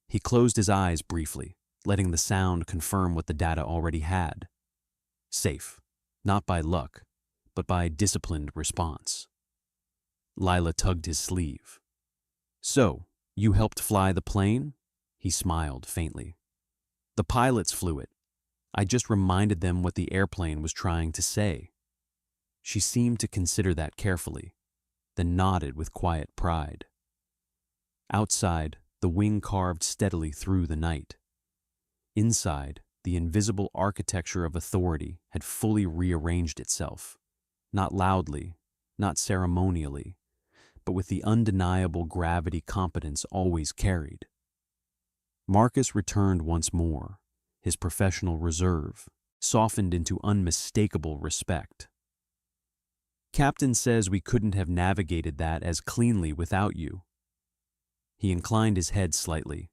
He closed his eyes briefly, letting the sound confirm what the data already had. Safe, not by luck, but by disciplined response. Lila tugged his sleeve. "So, you helped fly the plane?" He smiled faintly. "The pilots flew it. I just reminded them what the airplane was trying to say." She seemed to consider that carefully, then nodded with quiet pride. Outside, the wing carved steadily through the night. Inside, the invisible architecture of authority had fully rearranged itself, not loudly, not ceremonially, but with the undeniable gravity competence always carried. Marcus returned once more, his professional reserve softened into unmistakable respect. "Captain says we couldn't have navigated that as cleanly without you." He inclined his head slightly.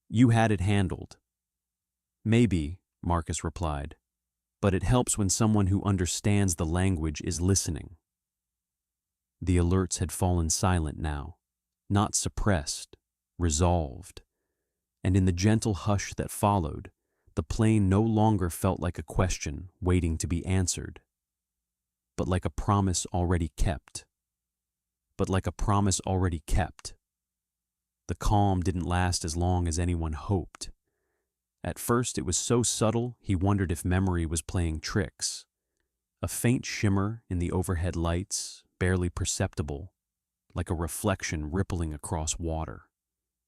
"You had it handled." "Maybe," Marcus replied, "but it helps when someone who understands the language is listening." The alerts had fallen silent now, not suppressed, resolved. And in the gentle hush that followed, the plane no longer felt like a question waiting to be answered, but like a promise already kept. The calm didn't last as long as anyone hoped. At first it was so subtle he wondered if memory was playing tricks. A faint shimmer in the overhead lights, barely perceptible, like a reflection rippling across water.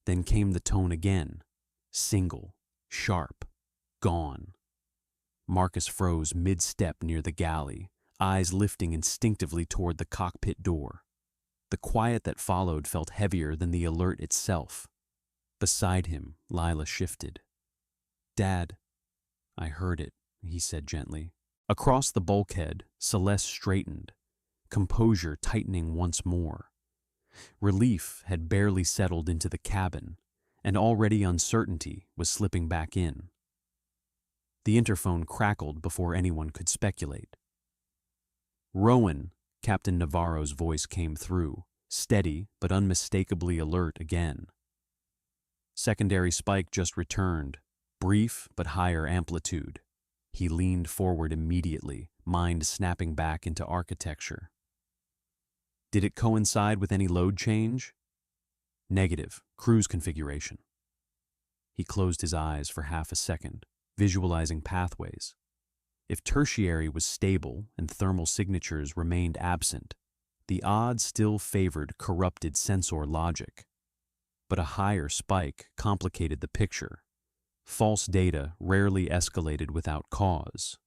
Then came the tone again, single, sharp, gone. Marcus froze mid-step near the galley, eyes lifting instinctively toward the cockpit door. The quiet that followed felt heavier than the alert itself. Beside him, Lila shifted. "Dad." "I heard it," he said gently. Across the bulkhead, Celeste straightened, composure tightening once more. Relief had barely settled into the cabin, and already uncertainty was slipping back in. The interphone crackled before anyone could speculate. "Rowan," Captain Navarro's voice came through, steady but unmistakably alert again. "Secondary spike just returned, brief but higher amplitude." He leaned forward immediately, mind snapping back into architecture. "Did it coincide with any load change?" "Negative. Cruise configuration." He closed his eyes for half a second, visualizing pathways. If tertiary was stable and thermal signatures remained absent, the odds still favored corrupted sensor logic. But a higher spike complicated the picture. False data rarely escalated without cause.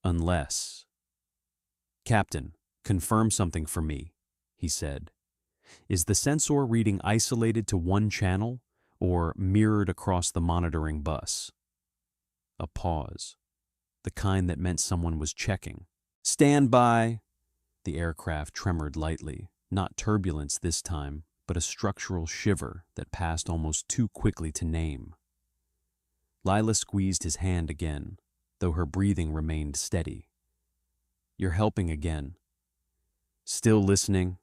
Unless... "Captain, confirm something for me," he said. "Is the sensor reading isolated to one channel or mirrored across the monitoring bus?" A pause, the kind that meant someone was checking. "Stand by!" The aircraft tremored lightly, not turbulence this time, but a structural shiver that passed almost too quickly to name. Lila squeezed his hand again, though her breathing remained steady. "You're helping again." "Still listening?"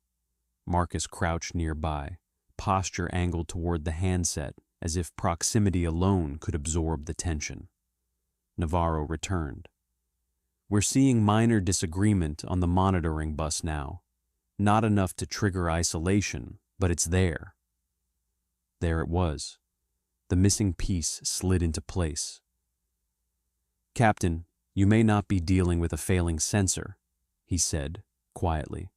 Marcus crouched nearby, posture angled toward the handset as if proximity alone could absorb the tension. Navarro returned. "We're seeing minor disagreement on the monitoring bus now. Not enough to trigger isolation, but it's there." There it was. The missing piece slid into place. "Captain, you may not be dealing with a failing sensor," he said, quietly.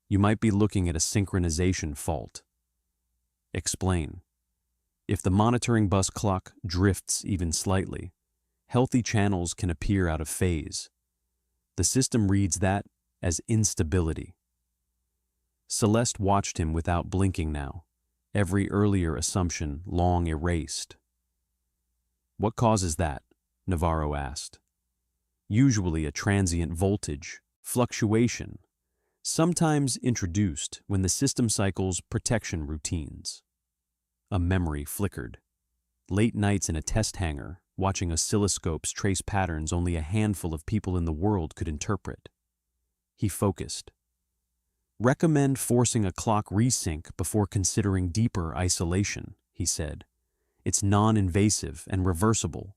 "You might be looking at a synchronization fault." "Explain." "If the monitoring bus clock drifts even slightly, healthy channels can appear out of phase. The system reads that as instability." Celeste watched him without blinking now, every earlier assumption long erased. "What causes that?" Navarro asked. "Usually a transient voltage, fluctuation, sometimes introduced when the system cycles protection routines." A memory flickered. Late nights in a test hangar, watching oscilloscopes trace patterns only a handful of people in the world could interpret. He focused. "Recommend forcing a clock resync before considering deeper isolation," he said. "It's non-invasive and reversible."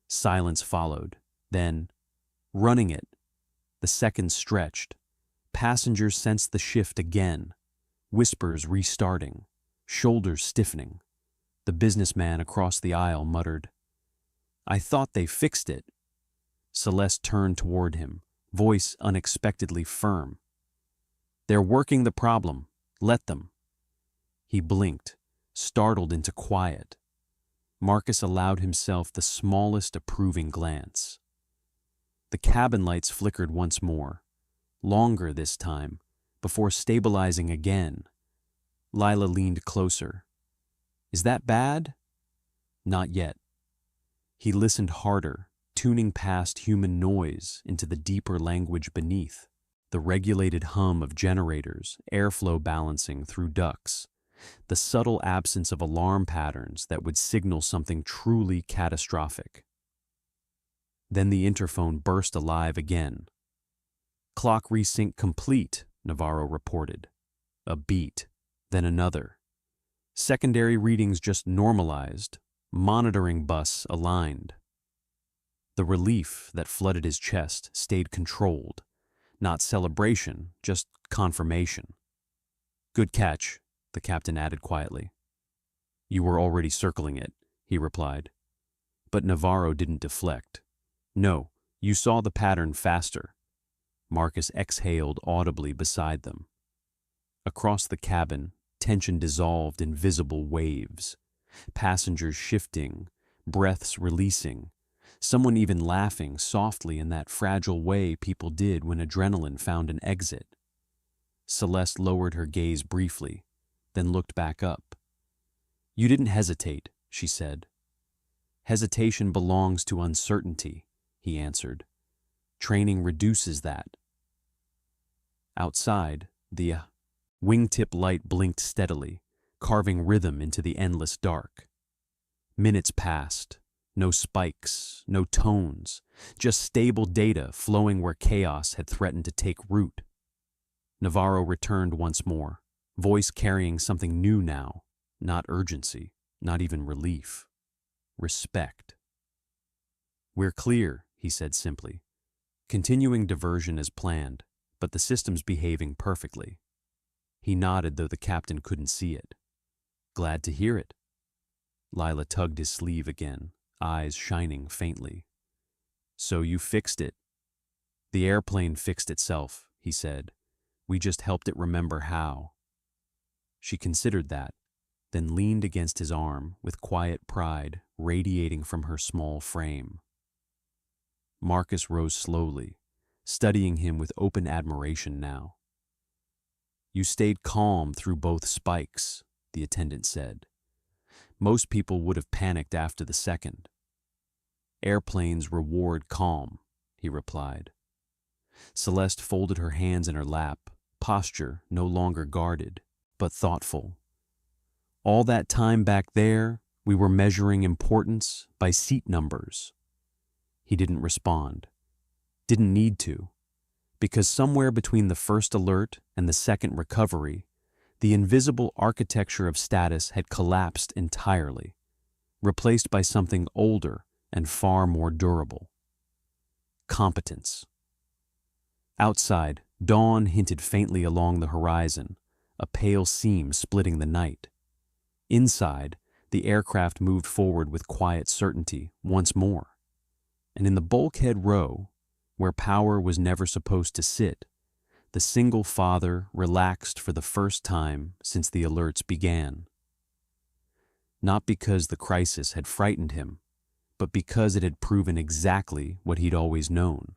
Silence followed. Then, "Running it." The seconds stretched. Passengers sensed the shift again. Whispers restarting. Shoulders stiffening. The businessman across the aisle muttered, "I thought they fixed it." Celeste turned toward him, voice unexpectedly firm. "They're working the problem. Let them." He blinked, startled into quiet. Marcus allowed himself the smallest approving glance. The cabin lights flickered once more, longer this time, before stabilizing again. Lila leaned closer. "Is that bad?" "Not yet." He listened harder, tuning past human noise into the deeper language beneath, the regulated hum of generators, airflow balancing through ducts, the subtle absence of alarm patterns that would signal something truly catastrophic. Then the interphone burst alive again. "Clock resync complete," Navarro reported. A beat, then another. Secondary readings just normalized, monitoring bus aligned. The relief that flooded his chest stayed controlled, not celebration, just confirmation. "Good catch," the captain added quietly. "You were already circling it," he replied. But Navarro didn't deflect. "No, you saw the pattern faster." Marcus exhaled audibly beside them. Across the cabin, tension dissolved in visible waves. Passengers shifting, breaths releasing, someone even laughing softly in that fragile way people did when adrenaline found an exit. Celeste lowered her gaze briefly, then looked back up. "You didn't hesitate," she said. "Hesitation belongs to uncertainty," he answered. "Training reduces that." Outside, the wingtip light blinked steadily, carving rhythm into the endless dark. Minutes passed. No spikes, no tones, just stable data flowing where chaos had threatened to take root. Navarro returned once more, voice carrying something new now, not urgency, not even relief. Respect. "We're clear," he said simply. "Continuing diversion as planned, but the system's behaving perfectly." He nodded, though the captain couldn't see it. "Glad to hear it." Lila tugged his sleeve again, eyes shining faintly. "So you fixed it." "The airplane fixed itself," he said. "We just helped it remember how." She considered that, then leaned against his arm with quiet pride radiating from her small frame. Marcus rose slowly, studying him with open admiration now. "You stayed calm through both spikes," the attendant said. "Most people would have panicked after the second." "Airplanes reward calm," he replied. Celeste folded her hands in her lap, posture no longer guarded, but thoughtful. "All that time back there, we were measuring importance by seat numbers." He didn't respond. Didn't need to, because somewhere between the first alert and the second recovery, the invisible architecture of status had collapsed entirely, replaced by something older and far more durable. Competence. Outside, dawn hinted faintly along the horizon, a pale seam splitting the night. Inside, the aircraft moved forward with quiet certainty once more. And in the bulkhead row, where power was never supposed to sit, the single father relaxed for the first time since the alerts began. Not because the crisis had frightened him, but because it had proven exactly what he'd always known.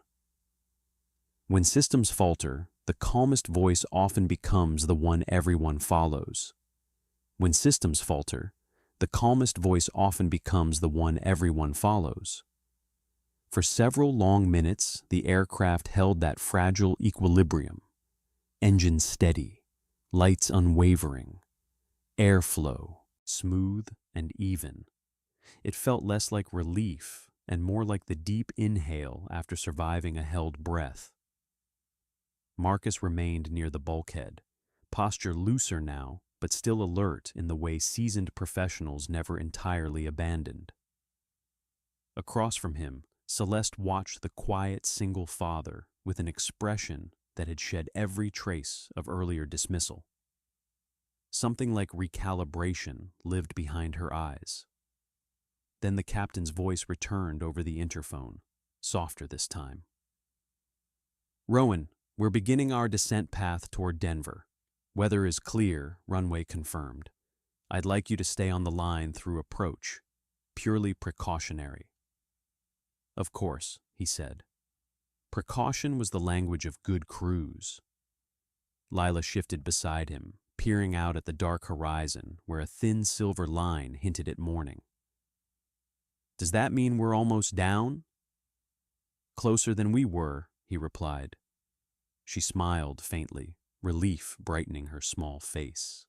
When systems falter, the calmest voice often becomes the one everyone follows. When systems falter, the calmest voice often becomes the one everyone follows. For several long minutes, the aircraft held that fragile equilibrium. Engines steady, lights unwavering, airflow smooth and even. It felt less like relief and more like the deep inhale after surviving a held breath. Marcus remained near the bulkhead, posture looser now, but still alert in the way seasoned professionals never entirely abandoned. Across from him, Celeste watched the quiet single father with an expression that had shed every trace of earlier dismissal. Something like recalibration lived behind her eyes. Then the captain's voice returned over the interphone, softer this time. "Rowan, we're beginning our descent path toward Denver. Weather is clear, runway confirmed. I'd like you to stay on the line through approach, purely precautionary." "Of course," he said. Precaution was the language of good crews. Lila shifted beside him, peering out at the dark horizon where a thin silver line hinted at morning. "Does that mean we're almost down?" "Closer than we were," he replied. She smiled faintly, relief brightening her small face.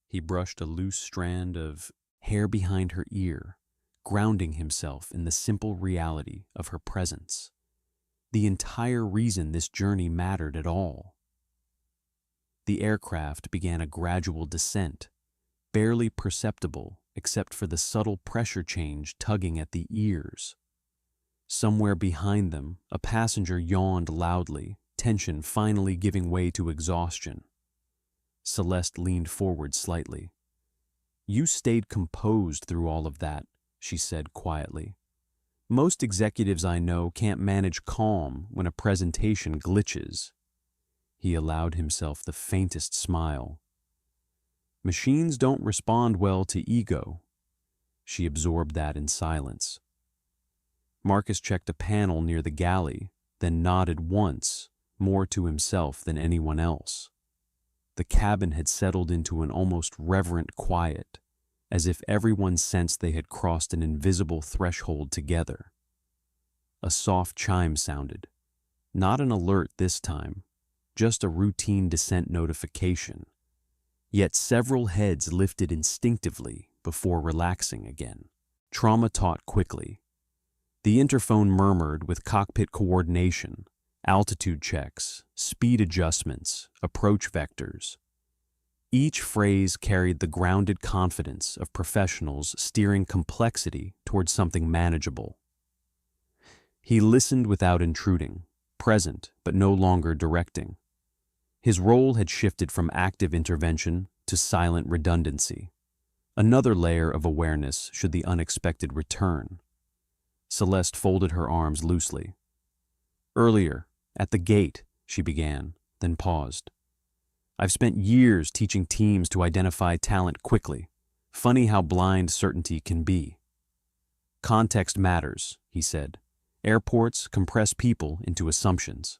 He brushed a loose strand of hair behind her ear, grounding himself in the simple reality of her presence. The entire reason this journey mattered at all. The aircraft began a gradual descent, barely perceptible except for the subtle pressure change tugging at the ears. Somewhere behind them, a passenger yawned loudly, tension finally giving way to exhaustion. Celeste leaned forward slightly. "You stayed composed through all of that," she said quietly. "Most executives I know can't manage calm when a presentation glitches." He allowed himself the faintest smile. "Machines don't respond well to ego." She absorbed that in silence. Marcus checked a panel near the galley, then nodded once, more to himself than anyone else. The cabin had settled into an almost reverent quiet, as if everyone sensed they had crossed an invisible threshold together. A soft chime sounded. Not an alert this time, just a routine descent notification. Yet several heads lifted instinctively before relaxing again. Trauma taught quickly. The interphone murmured with cockpit coordination, altitude checks, speed adjustments, approach vectors. Each phrase carried the grounded confidence of professionals steering complexity towards something manageable. He listened without intruding, present but no longer directing. His role had shifted from active intervention to silent redundancy, another layer of awareness should the unexpected return. Celeste folded her arms loosely. "Earlier, at the gate," she began, then paused. "I've spent years teaching teams to identify talent quickly. Funny how blind certainty can be." "Context matters," he said. "Airports compress people into assumptions."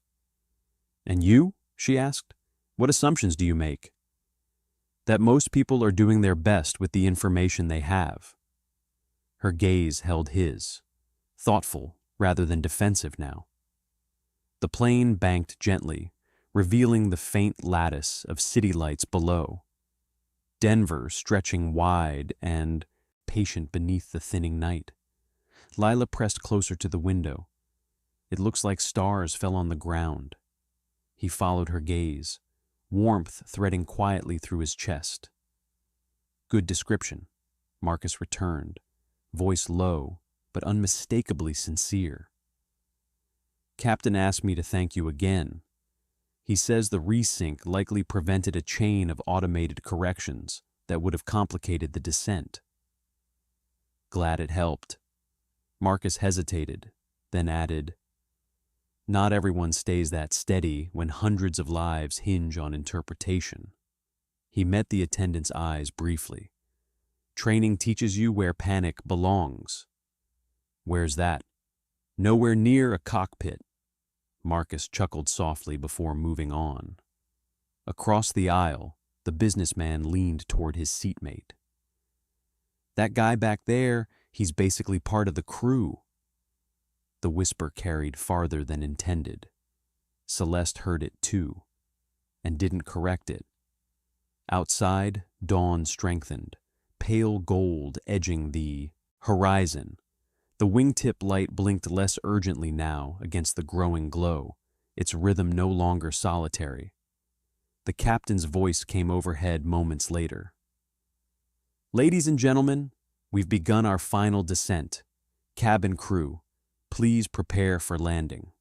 "And you?" she asked. "What assumptions do you make?" "That most people are doing their best with the information they have." Her gaze held his, thoughtful rather than defensive now. The plane banked gently, revealing the faint lattice of city lights below. Denver stretching wide and patient beneath the thinning night. Lila pressed closer to the window. "It looks like stars fell on the ground." He followed her gaze, warmth threading quietly through his chest. "Good description," Marcus returned, voice low but unmistakably sincere. "Captain asked me to thank you again. He says the resync likely prevented a chain of automated corrections that would have complicated the descent." "Glad it helped." Marcus hesitated, then added, "Not everyone stays that steady when hundreds of lives hinge on interpretation." He met the attendant's eyes briefly. "Training teaches you where panic belongs." "Where's that?" "Nowhere near a cockpit." Marcus chuckled softly before moving on. Across the aisle, the businessman leaned toward his seatmate. "That guy back there, he's basically part of the crew." The whisper carried farther than intended. Celeste heard it too, and didn't correct it. Outside, dawn strengthened, pale gold edging the horizon. The wingtip light blinked less urgently now against the growing glow, its rhythm no longer solitary. The captain's voice came overhead moments later. "Ladies and gentlemen, we've begun our final descent. Cabin crew, please prepare for landing."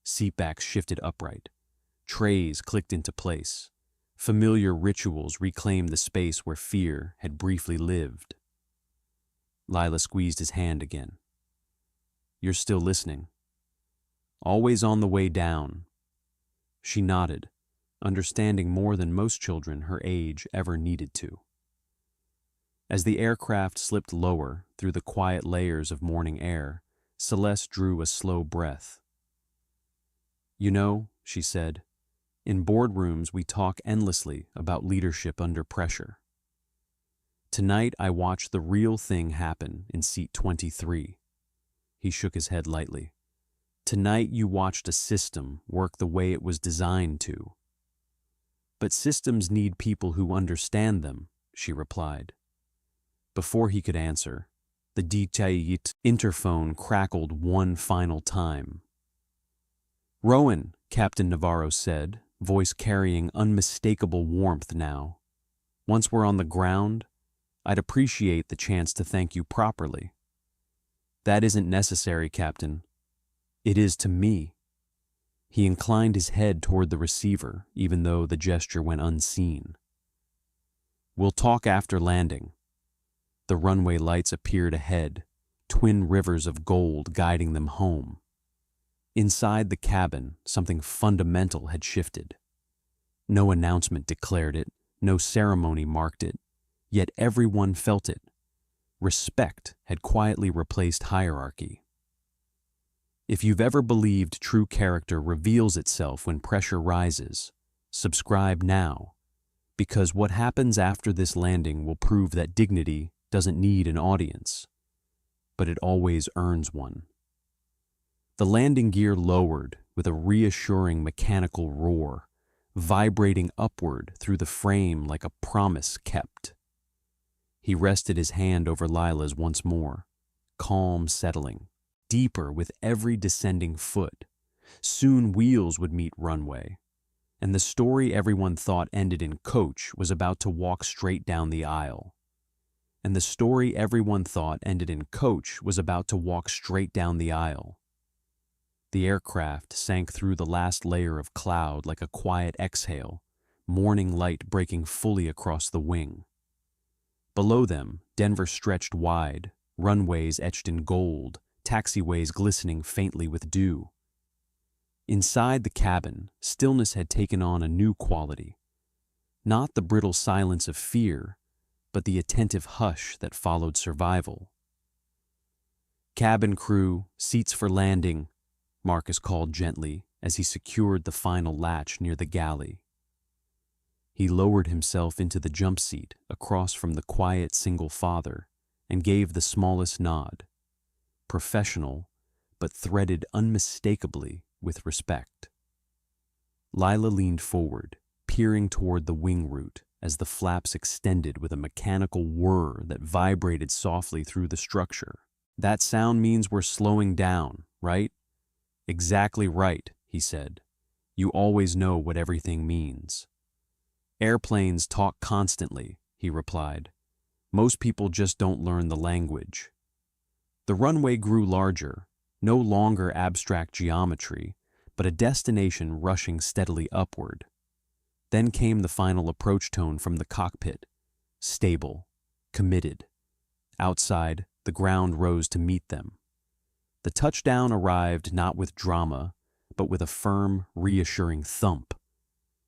Seatbacks shifted upright. Trays clicked into place. Familiar rituals reclaimed the space where fear had briefly lived. Lila squeezed his hand again. "You're still listening. Always on the way down." She nodded, understanding more than most children her age ever needed to. As the aircraft slipped lower through the quiet layers of morning air, Celeste drew a slow breath. "You know," she said, "in boardrooms we talk endlessly about leadership under pressure. Tonight I watched the real thing happen in seat 23. He shook his head lightly. "Tonight you watched a system work the way it was designed to." "But systems need people who understand them," she replied. Before he could answer, the DTIT interphone crackled one final time. "Rowan," Captain Navarro said, voice carrying unmistakable warmth now. "Once we're on the ground, I'd appreciate the chance to thank you properly." "That isn't necessary, Captain. It is to me." He inclined his head toward the receiver, even though the gesture went unseen. "We'll talk after landing." The runway lights appeared ahead, twin rivers of gold guiding them home. Inside the cabin, something fundamental had shifted. No announcement declared it, no ceremony marked it, yet everyone felt it. Respect had quietly replaced hierarchy. If you've ever believed true character reveals itself when pressure rises, subscribe now, because what happens after this landing will prove that dignity doesn't need an audience, but it always earns one. The landing gear lowered with a reassuring mechanical roar, vibrating upward through the frame like a promise kept. He rested his hand over Lila's once more, calm settling, deeper with every descending foot. Soon wheels would meet runway, and the story everyone thought ended in coach was about to walk straight down the aisle. And the story everyone thought ended in coach was about to walk straight down the aisle. The aircraft sank through the last layer of cloud like a quiet exhale, morning light breaking fully across the wing. Below them, Denver stretched wide, runways etched in gold, taxiways glistening faintly with dew. Inside the cabin, stillness had taken on a new quality. Not the brittle silence of fear, but the attentive hush that followed survival. "Cabin crew, seats for landing," Marcus called gently as he secured the final latch near the galley. He lowered himself into the jump seat across from the quiet single father and gave the smallest nod, professional, but threaded unmistakably with respect. Lila leaned forward, peering toward the wing root as the flaps extended with a mechanical whir that vibrated softly through the structure. "That sound means we're slowing down, right?" "Exactly right," he said. "You always know what everything means." "Airplanes talk constantly," he replied. "Most people just don't learn the language." The runway grew larger, no longer abstract geometry, but a destination rushing steadily upward. Then came the final approach tone from the cockpit, stable, committed. Outside, the ground rose to meet them. The touchdown arrived not with drama, but with a firm, reassuring thump.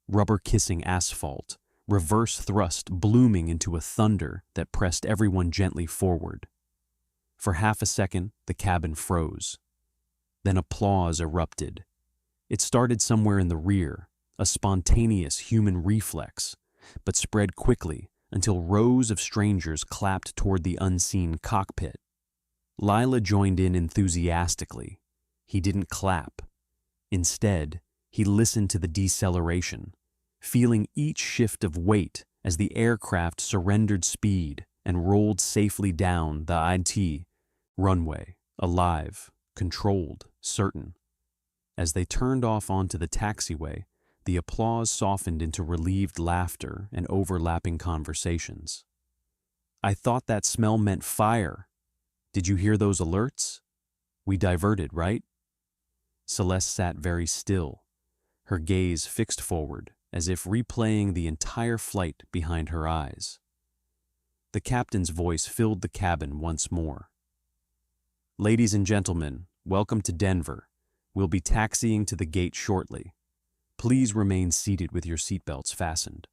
Rubber-kissing asphalt, reverse thrust blooming into a thunder that pressed everyone gently forward. For half a second, the cabin froze. Then applause erupted. It started somewhere in the rear, a spontaneous human reflex, but spread quickly until rows of strangers clapped toward the unseen cockpit. Lila joined in enthusiastically. He didn't clap. Instead, he listened to the deceleration, feeling each shift of weight as the aircraft surrendered speed and rolled safely down the IT runway, alive, controlled, certain. As they turned off onto the taxiway, the applause softened into relieved laughter and overlapping conversations. "I thought that smell meant fire. Did you hear those alerts? We diverted, right?" Celeste sat very still, her gaze fixed forward, as if replaying the entire flight behind her eyes. The captain's voice filled the cabin once more. "Ladies and gentlemen, welcome to Denver. We'll be taxiing to the gate shortly. Please remain seated with your seatbelts fastened."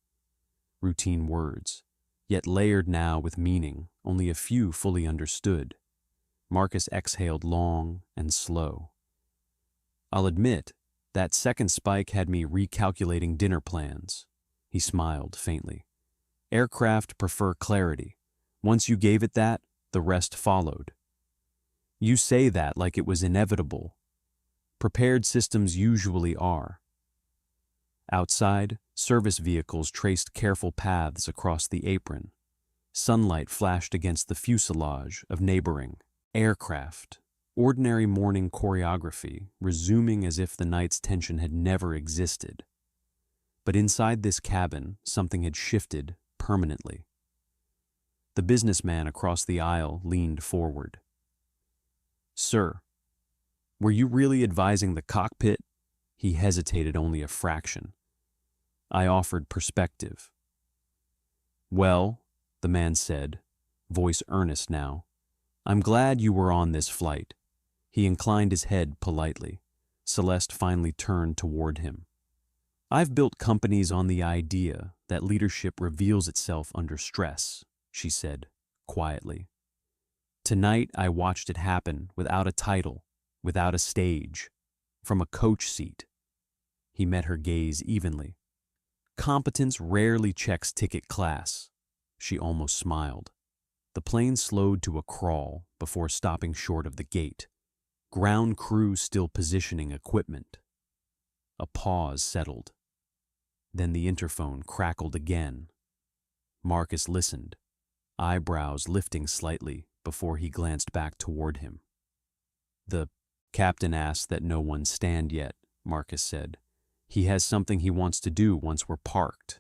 Routine words, yet layered now with meaning, only a few fully understood. Marcus exhaled long and slow. "I'll admit, that second spike had me recalculating dinner plans." He smiled faintly. "Aircraft prefer clarity. Once you gave it that, the rest followed." "You say that like it was inevitable. Prepared systems usually are." Outside, service vehicles traced careful paths across the apron. Sunlight flashed against the fuselage of neighboring aircraft. Ordinary morning choreography, resuming as if the night's tension had never existed. But inside this cabin, something had shifted permanently. The businessman across the aisle leaned forward. "Sir, were you really advising the cockpit?" He hesitated only a fraction. I offered perspective. "Well," the man said, voice earnest now, "I'm glad you were on this flight." He inclined his head politely. Celeste finally turned toward him. "I've built companies on the idea that leadership reveals itself under stress," she said, quietly. "Tonight I watched it happen without a title, without a stage, from a coach seat." He met her gaze evenly. "Competence rarely checks ticket class." She almost smiled. The plane slowed to a crawl before stopping short of the gate. Ground crew still positioning equipment. A pause settled. Then the interphone crackled again. Marcus listened, eyebrows lifting slightly before he glanced back toward him. "The captain asked that no one stand yet," Marcus said. "He has something he wants to do once we're parked."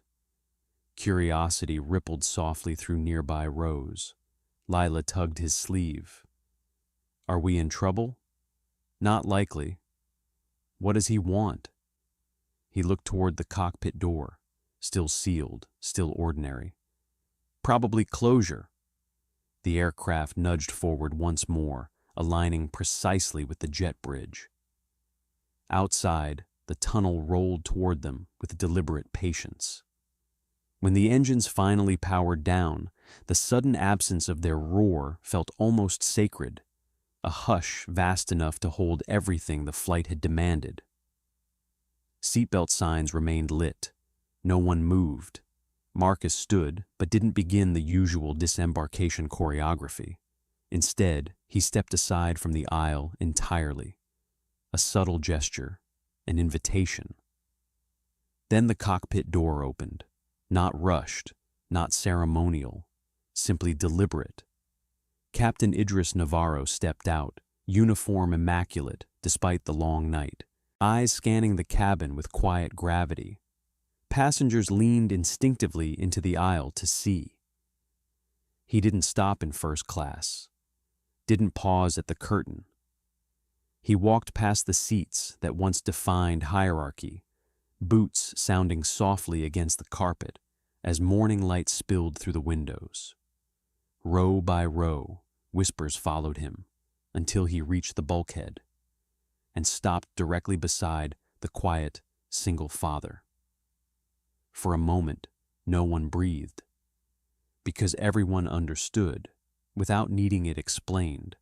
Curiosity rippled softly through nearby rows. Lila tugged his sleeve. "Are we in trouble?" "Not likely." "What does he want?" He looked toward the cockpit door, still sealed, still ordinary. "Probably closure." The aircraft nudged forward once more, aligning precisely with the jet bridge. Outside, the tunnel rolled toward them with deliberate patience. When the engines finally powered down, the sudden absence of their roar felt almost sacred, a hush vast enough to hold everything the flight had demanded. Seatbelt signs remained lit. No one moved. Marcus stood, but didn't begin the usual disembarkation choreography. Instead, he stepped aside from the aisle entirely. A subtle gesture, an invitation. Then the cockpit door opened. Not rushed, not ceremonial, simply deliberate. Captain Idris Navarro stepped out, uniform immaculate despite the long night, eyes scanning the cabin with quiet gravity. Passengers leaned instinctively into the aisle to see. He didn't stop in first class, didn't pause at the curtain. He walked past the seats that once defined hierarchy, boots sounding softly against the carpet as morning light spilled through the windows. Row by row, whispers followed him until he reached the bulkhead and stopped directly beside the quiet, single father. For a moment, no one breathed, because everyone understood, without needing it explained,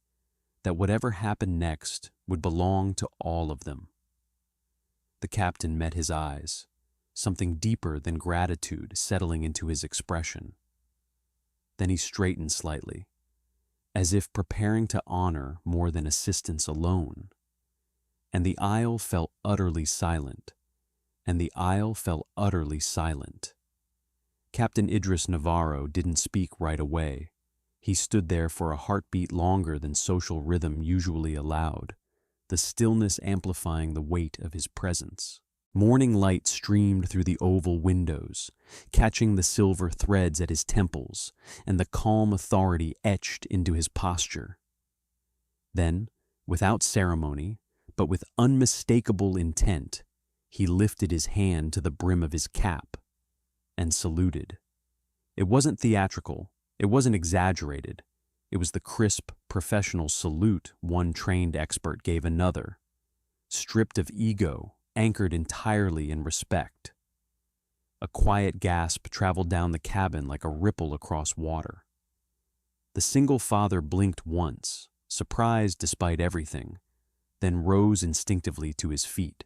that whatever happened next would belong to all of them. The captain met his eyes, something deeper than gratitude settling into his expression. Then he straightened slightly, as if preparing to honor more than assistance alone. And the aisle fell utterly silent, and the aisle fell utterly silent. Captain Idris Navarro didn't speak right away, He stood there for a heartbeat longer than social rhythm usually allowed, the stillness amplifying the weight of his presence. Morning light streamed through the oval windows, catching the silver threads at his temples, and the calm authority etched into his posture. Then, without ceremony, but with unmistakable intent, he lifted his hand to the brim of his cap and saluted. It wasn't theatrical, it wasn't exaggerated. It was the crisp, professional salute one trained expert gave another, stripped of ego, anchored entirely in respect. A quiet gasp traveled down the cabin like a ripple across water. The single father blinked once, surprised despite everything, then rose instinctively to his feet.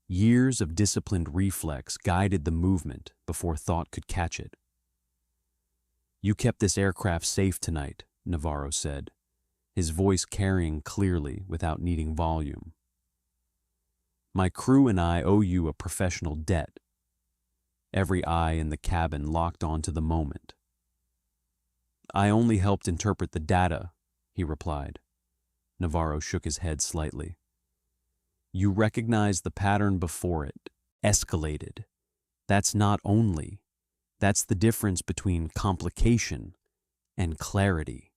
Years of disciplined reflex guided the movement before thought could catch it. "You kept this aircraft safe tonight," Navarro said, his voice carrying clearly without needing volume. "My crew and I owe you a professional debt." Every eye in the cabin locked onto the moment. "I only helped interpret the data," he replied. Navarro shook his head slightly. "You recognized the pattern before it, escalated. That's the difference between complication and clarity."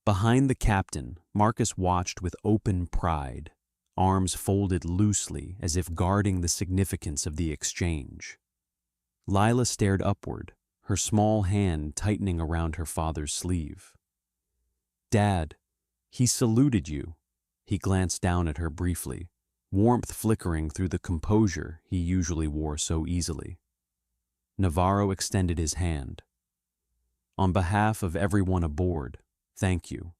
Behind the captain, Marcus watched with open pride, arms folded loosely as if guarding the significance of the exchange. Lila stared upward, her small hand tightening around her father's sleeve. "Dad, he saluted you." He glanced down at her briefly, warmth flickering through the composure he usually wore so easily. Navarro extended his hand. "On behalf of everyone aboard, thank you."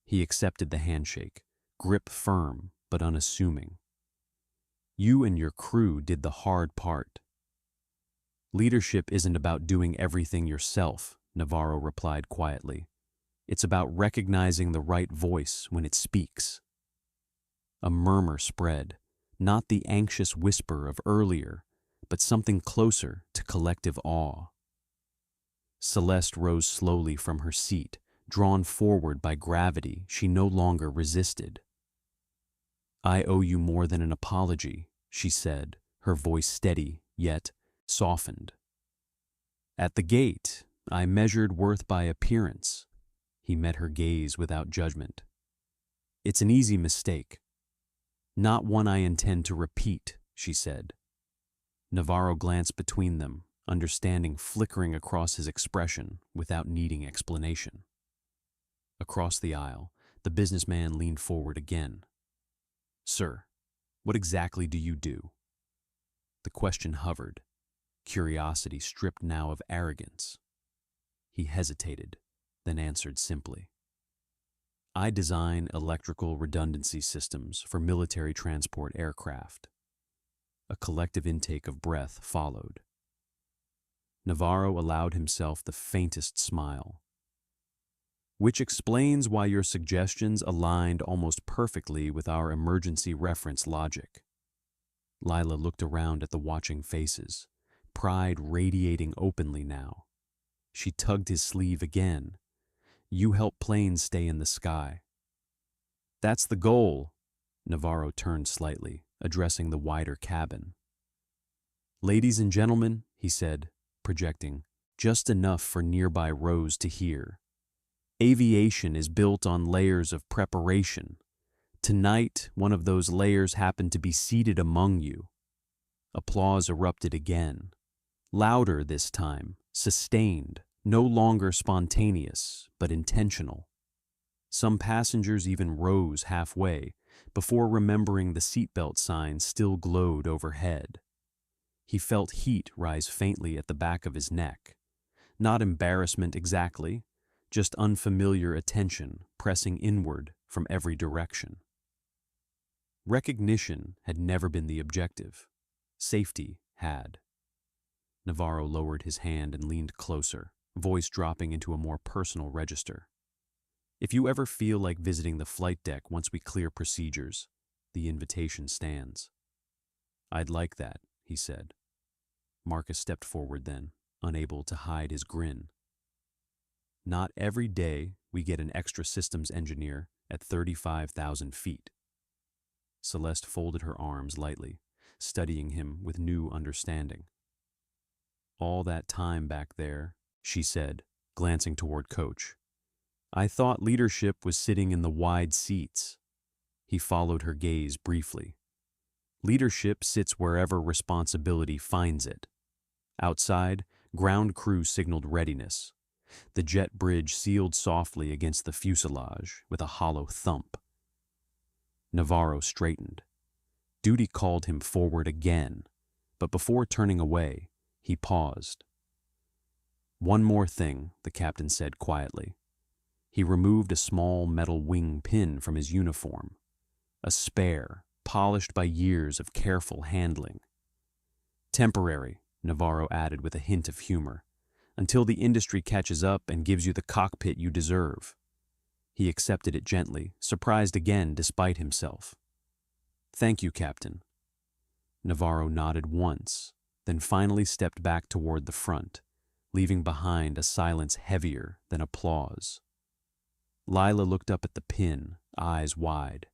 He accepted the handshake, grip firm but unassuming. "You and your crew did the hard part." "Leadership isn't about doing everything yourself," Navarro replied quietly. "It's about recognizing the right voice when it speaks." A murmur spread, not the anxious whisper of earlier, but something closer to collective awe. Celeste rose slowly from her seat, drawn forward by gravity she no longer resisted. "I owe you more than an apology," she said, her voice steady, yet softened. "At the gate, I measured worth by appearance." He met her gaze without judgment. "It's an easy mistake. Not one I intend to repeat," she said. Navarro glanced between them, understanding flickering across his expression without needing explanation. Across the aisle, the businessman leaned forward again. "Sir, what exactly do you do?" The question hovered, curiosity stripped now of arrogance. He hesitated, then answered simply. "I design electrical redundancy systems for military transport aircraft." A collective intake of breath followed. Navarro allowed himself the faintest smile. "Which explains why your suggestions aligned almost perfectly with our emergency reference logic." Lila looked around at the watching faces, pride radiating openly now. She tugged his sleeve again. "You help planes stay in the sky." "That's the goal." Navarro turned slightly, addressing the wider cabin. "Ladies and gentlemen," he said, projecting, just enough for nearby rows to hear. "Aviation is built on layers of preparation. Tonight, one of those layers happened to be seated among you." Applause erupted again. Louder this time, sustained, no longer spontaneous, but intentional. Some passengers even rose halfway, before remembering the seatbelt sign still glowed overhead. He felt heat rise faintly at the back of his neck. Not embarrassment exactly, just unfamiliar attention pressing inward from every direction. Recognition had never been the objective. Safety had. Navarro lowered his hand and leaned closer, voice dropping into a more personal register. "If you ever feel like visiting the flight deck once we clear procedures, the invitation stands." "I'd like that," he said. Marcus stepped forward then, unable to hide his grin. Not every day we get an extra systems engineer at 35,000 feet. Celeste folded her arms lightly, studying him with new understanding. All that time back there, she said, glancing toward Coach. I thought leadership was sitting in the wide seats. He followed her gaze briefly. Leadership sits wherever responsibility finds it. Outside, ground crew signaled readiness. The jet bridge sealed softly against the fuselage with a hollow thump. Navarro straightened. Duty called him forward again, but before turning away, he paused. One more thing, the captain said quietly. He removed a small metal wing pin from his uniform, a spare, polished by years of careful handling. Temporary, Navarro added with a hint of humor, until the industry catches up and gives you the cockpit you deserve. He accepted it gently, surprised again despite himself. Thank you, Captain. Navarro nodded once, then finally stepped back toward the front, leaving behind a silence heavier than applause. Lila looked up at the pin, eyes wide.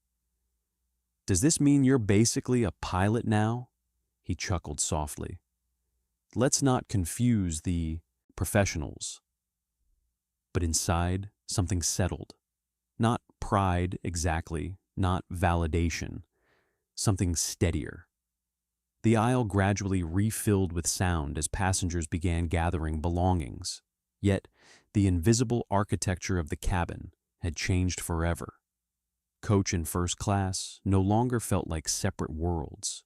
Does this mean you're basically a pilot now? He chuckled softly. Let's not confuse the professionals. But inside, something settled. Not pride exactly, not validation. Something steadier. The aisle gradually refilled with sound as passengers began gathering belongings. Yet, the invisible architecture of the cabin had changed forever. Coach and first class no longer felt like separate worlds,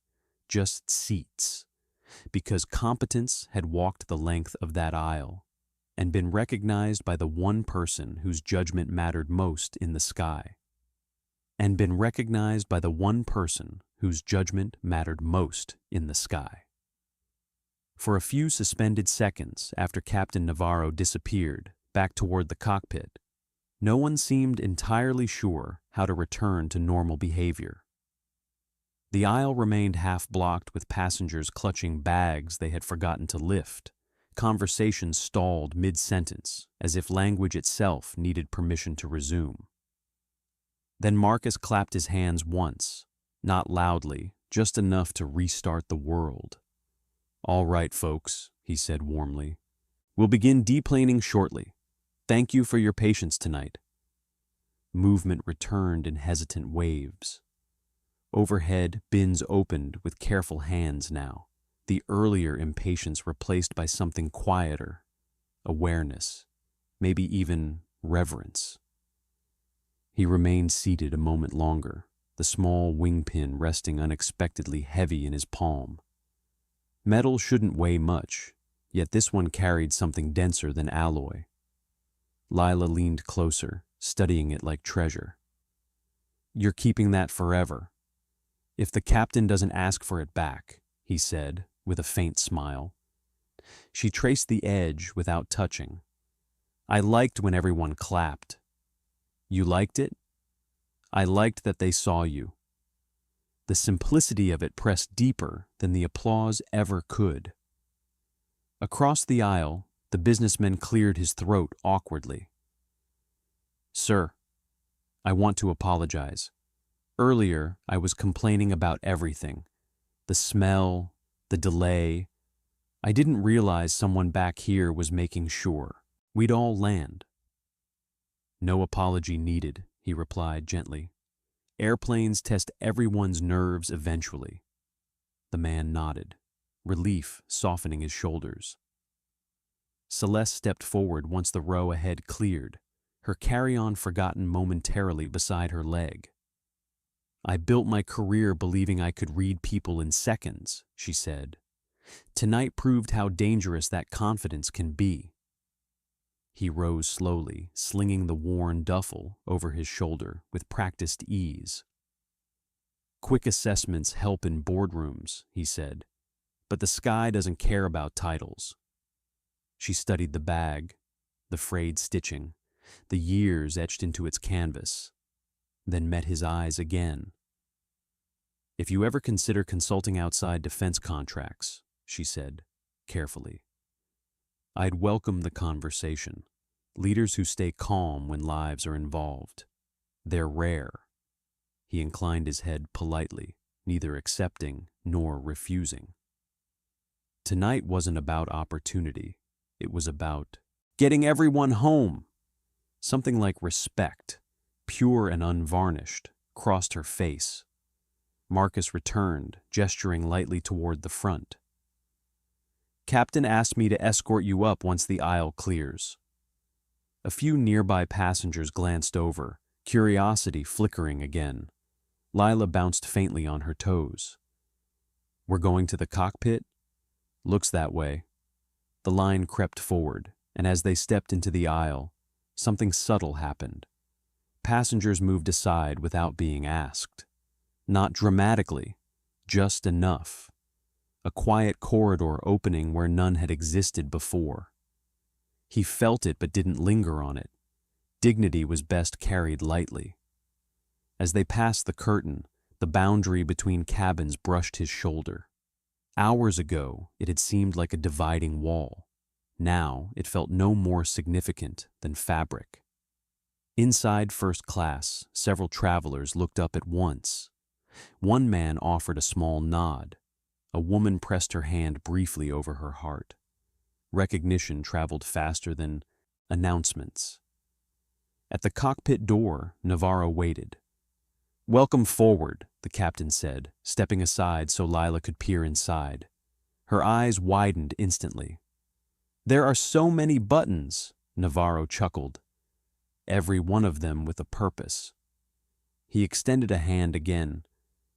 just seats, because competence had walked the length of that aisle and been recognized by the one person whose judgment mattered most in the sky. For a few suspended seconds after Captain Navarro disappeared back toward the cockpit, no one seemed entirely sure how to return to normal behavior. The aisle remained half-blocked with passengers clutching bags they had forgotten to lift. Conversation stalled mid-sentence, as if language itself needed permission to resume. Then Marcus clapped his hands once, not loudly, just enough to restart the world. All right, folks, he said warmly. We'll begin deplaning shortly. Thank you for your patience tonight. Movement returned in hesitant waves. Overhead, bins opened with careful hands now, the earlier impatience replaced by something quieter, awareness, maybe even reverence. He remained seated a moment longer, the small wingpin resting unexpectedly heavy in his palm. Metal shouldn't weigh much, yet this one carried something denser than alloy. Lila leaned closer, studying it like treasure. You're keeping that forever. If the captain doesn't ask for it back, he said, with a faint smile. She traced the edge without touching. I liked when everyone clapped. You liked it? I liked that they saw you. The simplicity of it pressed deeper than the applause ever could. Across the aisle, the businessman cleared his throat awkwardly. Sir, I want to apologize. Earlier, I was complaining about everything. The smell, the delay. I didn't realize someone back here was making sure we'd all land. No apology needed, he replied gently. Airplanes test everyone's nerves eventually. The man nodded, relief softening his shoulders. Celeste stepped forward once the row ahead cleared, her carry-on forgotten momentarily beside her leg. I built my career believing I could read people in seconds, she said. Tonight proved how dangerous that confidence can be. He rose slowly, slinging the worn duffel over his shoulder with practiced ease. Quick assessments help in boardrooms, he said, but the sky doesn't care about titles. She studied the bag, the frayed stitching, the years etched into its canvas, then met his eyes again. If you ever consider consulting outside defense contracts, she said, carefully, I'd welcome the conversation. Leaders who stay calm when lives are involved. They're rare. He inclined his head politely, neither accepting nor refusing. Tonight wasn't about opportunity. It was about getting everyone home. Something like respect, pure and unvarnished, crossed her face. Marcus returned, gesturing lightly toward the front. Captain asked me to escort you up once the aisle clears. A few nearby passengers glanced over, curiosity flickering again. Lila bounced faintly on her toes. We're going to the cockpit? Looks that way. The line crept forward, and as they stepped into the aisle, something subtle happened. Passengers moved aside without being asked. Not dramatically, just enough. A quiet corridor opening where none had existed before. He felt it but didn't linger on it. Dignity was best carried lightly. As they passed the curtain, the boundary between cabins brushed his shoulder. Hours ago, it had seemed like a dividing wall. Now, it felt no more significant than fabric. Inside first class, several travelers looked up at once. One man offered a small nod. A woman pressed her hand briefly over her heart. Recognition traveled faster than announcements. At the cockpit door, Navarro waited. "Welcome forward," the captain said, stepping aside so Lila could peer inside. Her eyes widened instantly. "There are so many buttons," Navarro chuckled. "Every one of them with a purpose." He extended a hand again,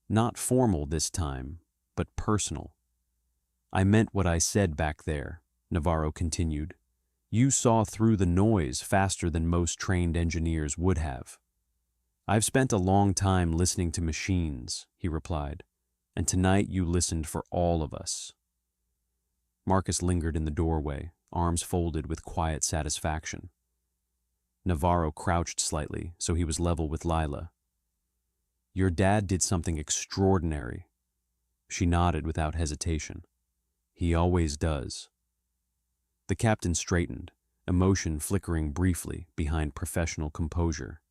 not formal this time, but personal. "I meant what I said back there," Navarro continued. "You saw through the noise faster than most trained engineers would have." "I've spent a long time listening to machines," he replied, "and tonight you listened for all of us." Marcus lingered in the doorway, arms folded with quiet satisfaction. Navarro crouched slightly, so he was level with Lila. "Your dad did something extraordinary." She nodded without hesitation. "He always does." The captain straightened, emotion flickering briefly behind professional composure.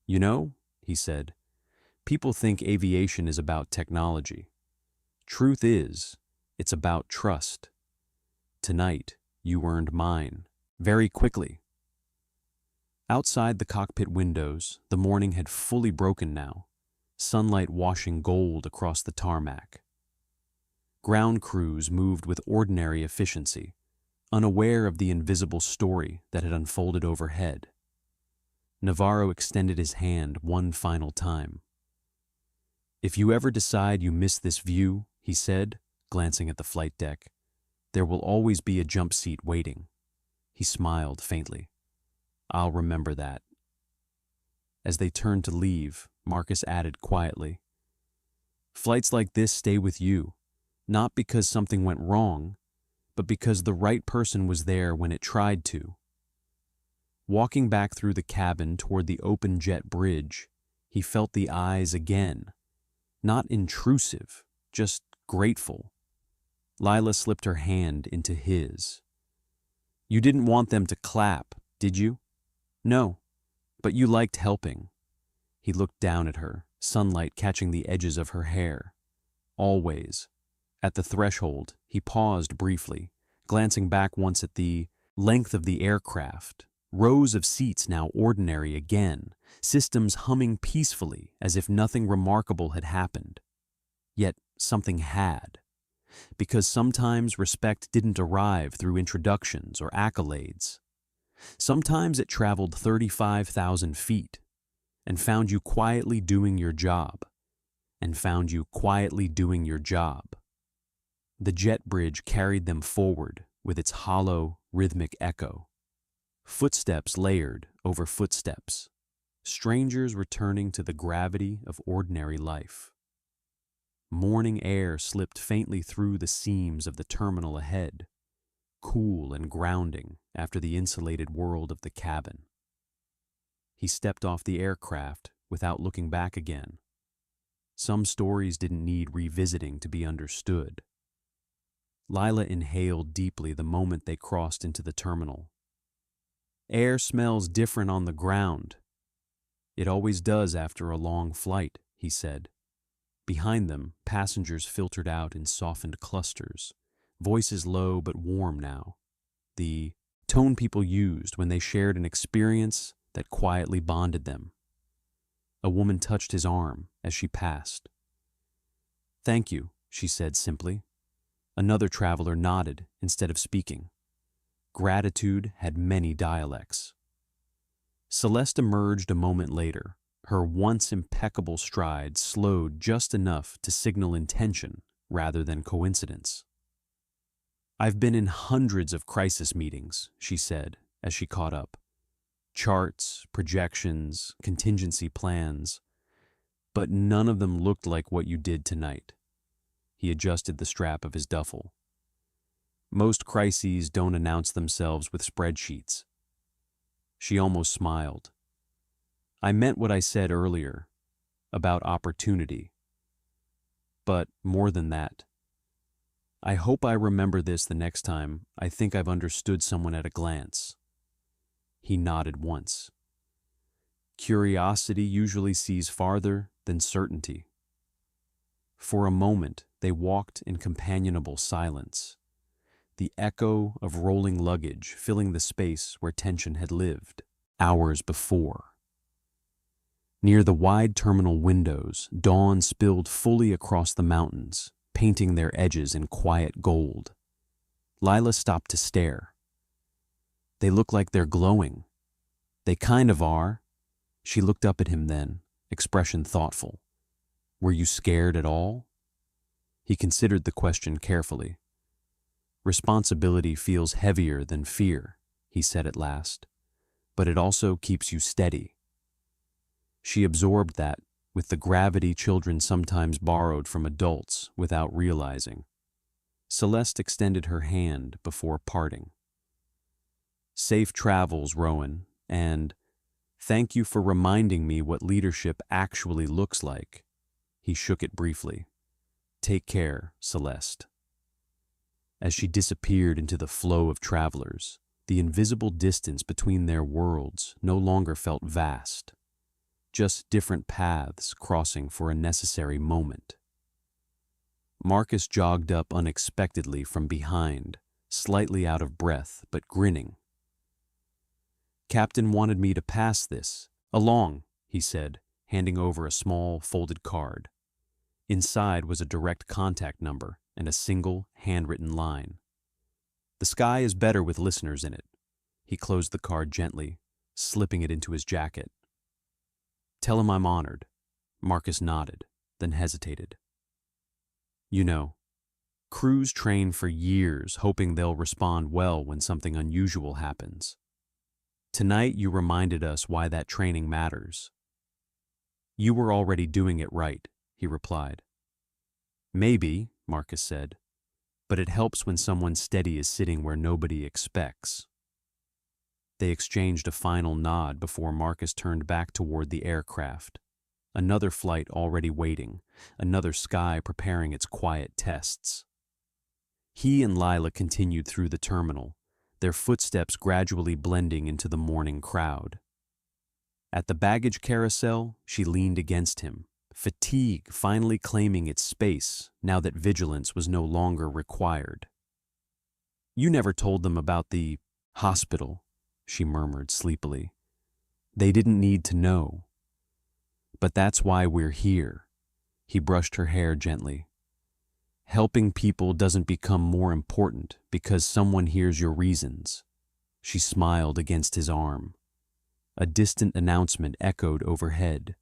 "You know," he said, "people think aviation is about technology. Truth is, it's about trust. Tonight, you earned mine, very quickly." Outside the cockpit windows, the morning had fully broken now, sunlight washing gold across the tarmac. Ground crews moved with ordinary efficiency, unaware of the invisible story that had unfolded overhead. Navarro extended his hand one final time. "If you ever decide you miss this view," he said, glancing at the flight deck, "there will always be a jump seat waiting." He smiled faintly. "I'll remember that." As they turned to leave, Marcus added quietly, "Flights like this stay with you, not because something went wrong, but because the right person was there when it tried to." Walking back through the cabin toward the open jet bridge, he felt the eyes again. Not intrusive, just grateful. Lila slipped her hand into his. "You didn't want them to clap, did you?" "No, but you liked helping." He looked down at her, sunlight catching the edges of her hair. "Always." At the threshold, he paused briefly, glancing back once at the length of the aircraft. Rows of seats now ordinary again, systems humming peacefully as if nothing remarkable had happened. Yet something had. Because sometimes respect didn't arrive through introductions or accolades. Sometimes it traveled 35,000 feet and found you quietly doing your job, and found you quietly doing your job. The jet bridge carried them forward with its hollow, rhythmic echo. Footsteps layered over footsteps, strangers returning to the gravity of ordinary life. Morning air slipped faintly through the seams of the terminal ahead, cool and grounding after the insulated world of the cabin. He stepped off the aircraft without looking back again. Some stories didn't need revisiting to be understood. Lila inhaled deeply the moment they crossed into the terminal. Air smells different on the ground. It always does after a long flight, he said. Behind them, passengers filtered out in softened clusters, voices low but warm now, the tone people used when they shared an experience that quietly bonded them. A woman touched his arm as she passed. "Thank you," she said simply. Another traveler nodded instead of speaking. Gratitude had many dialects. Celeste emerged a moment later, her once impeccable stride slowed just enough to signal intention rather than coincidence. "I've been in hundreds of crisis meetings," she said as she caught up. "Charts, projections, contingency plans, but none of them looked like what you did tonight." He adjusted the strap of his duffel. "Most crises don't announce themselves with spreadsheets." She almost smiled. "I meant what I said earlier, about opportunity. But more than that. I hope I remember this the next time I think I've understood someone at a glance." He nodded once. "Curiosity usually sees farther than certainty." For a moment, they walked in companionable silence, the echo of rolling luggage filling the space where tension had lived hours before. Near the wide terminal windows, dawn spilled fully across the mountains, painting their edges in quiet gold. Lila stopped to stare. "They look like they're glowing." "They kind of are." She looked up at him then, expression thoughtful. "Were you scared at all?" He considered the question carefully. "Responsibility feels heavier than fear," he said at last, "but it also keeps you steady." She absorbed that with the gravity children sometimes borrowed from adults without realizing. Celeste extended her hand before parting. "Safe travels, Rowan, and thank you for reminding me what leadership actually looks like." He shook it briefly. "Take care, Celeste." As she disappeared into the flow of travelers, the invisible distance between their worlds no longer felt vast, just different paths crossing for a necessary moment. Marcus jogged up unexpectedly from behind, slightly out of breath but grinning. "Captain wanted me to pass this along," he said, handing over a small folded card. Inside was a direct contact number and a single handwritten line. "The sky is better with listeners in it." He closed the card gently, slipping it into his jacket. "Tell him I'm honored." Marcus nodded, then hesitated. "You know, crews train for years hoping they'll respond well when something unusual happens. Tonight you reminded us why that training matters." "You were already doing it right," he replied. "Maybe," Marcus said, "but it helps when someone steady is sitting where nobody expects." They exchanged a final nod before Marcus turned back toward the aircraft. Another flight already waiting, another sky preparing its quiet tests. He and Lila continued through the terminal, their footsteps gradually blending into the morning crowd. At the baggage carousel, she leaned against him, fatigue finally claiming its space now that vigilance was no longer required. "You never told them about the hospital," she murmured sleepily. "They didn't need to know." "But that's why we're here." He brushed her hair gently. "Helping people doesn't become more important because someone hears your reasons." She smiled against his arm. A distant announcement echoed overhead.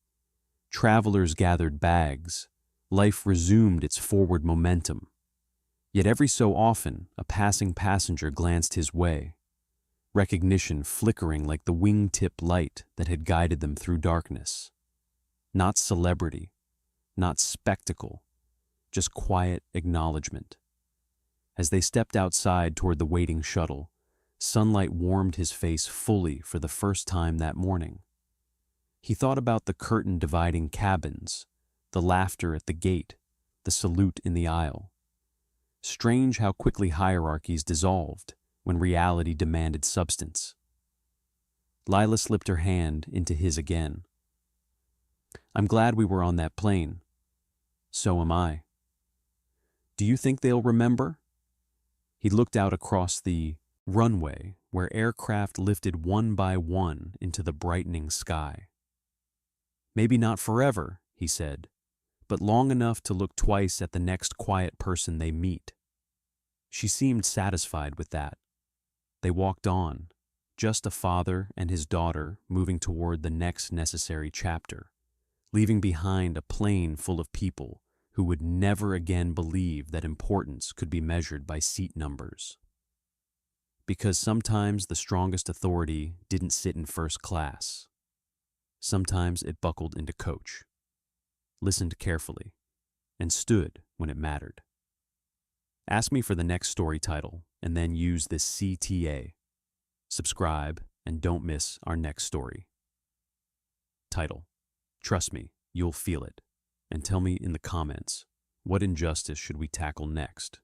Travelers gathered bags. Life resumed its forward momentum. Yet every so often, a passing passenger glanced his way, recognition flickering like the wingtip light that had guided them through darkness. Not celebrity, not spectacle, just quiet acknowledgement. As they stepped outside toward the waiting shuttle, sunlight warmed his face fully for the first time that morning. He thought about the curtain dividing cabins, the laughter at the gate, the salute in the aisle. Strange how quickly hierarchies dissolved when reality demanded substance. Lila slipped her hand into his again. I'm glad we were on that plane. So am I. Do you think they'll remember? He looked out across the runway where aircraft lifted one by one into the brightening sky. Maybe not forever, he said, but long enough to look twice at the next quiet person they meet. She seemed satisfied with that. They walked on, just a father and his daughter moving toward the next necessary chapter, leaving behind a plane full of people who would never again believe that importance could be measured by seat numbers. Because sometimes the strongest authority didn't sit in first class. Sometimes it buckled into coach, listened carefully, and stood when it mattered. Ask me for the next story title, and then use this CTA. Subscribe, and don't miss our next story. Title: Trust me, you'll feel it. And tell me in the comments, what injustice should we tackle next?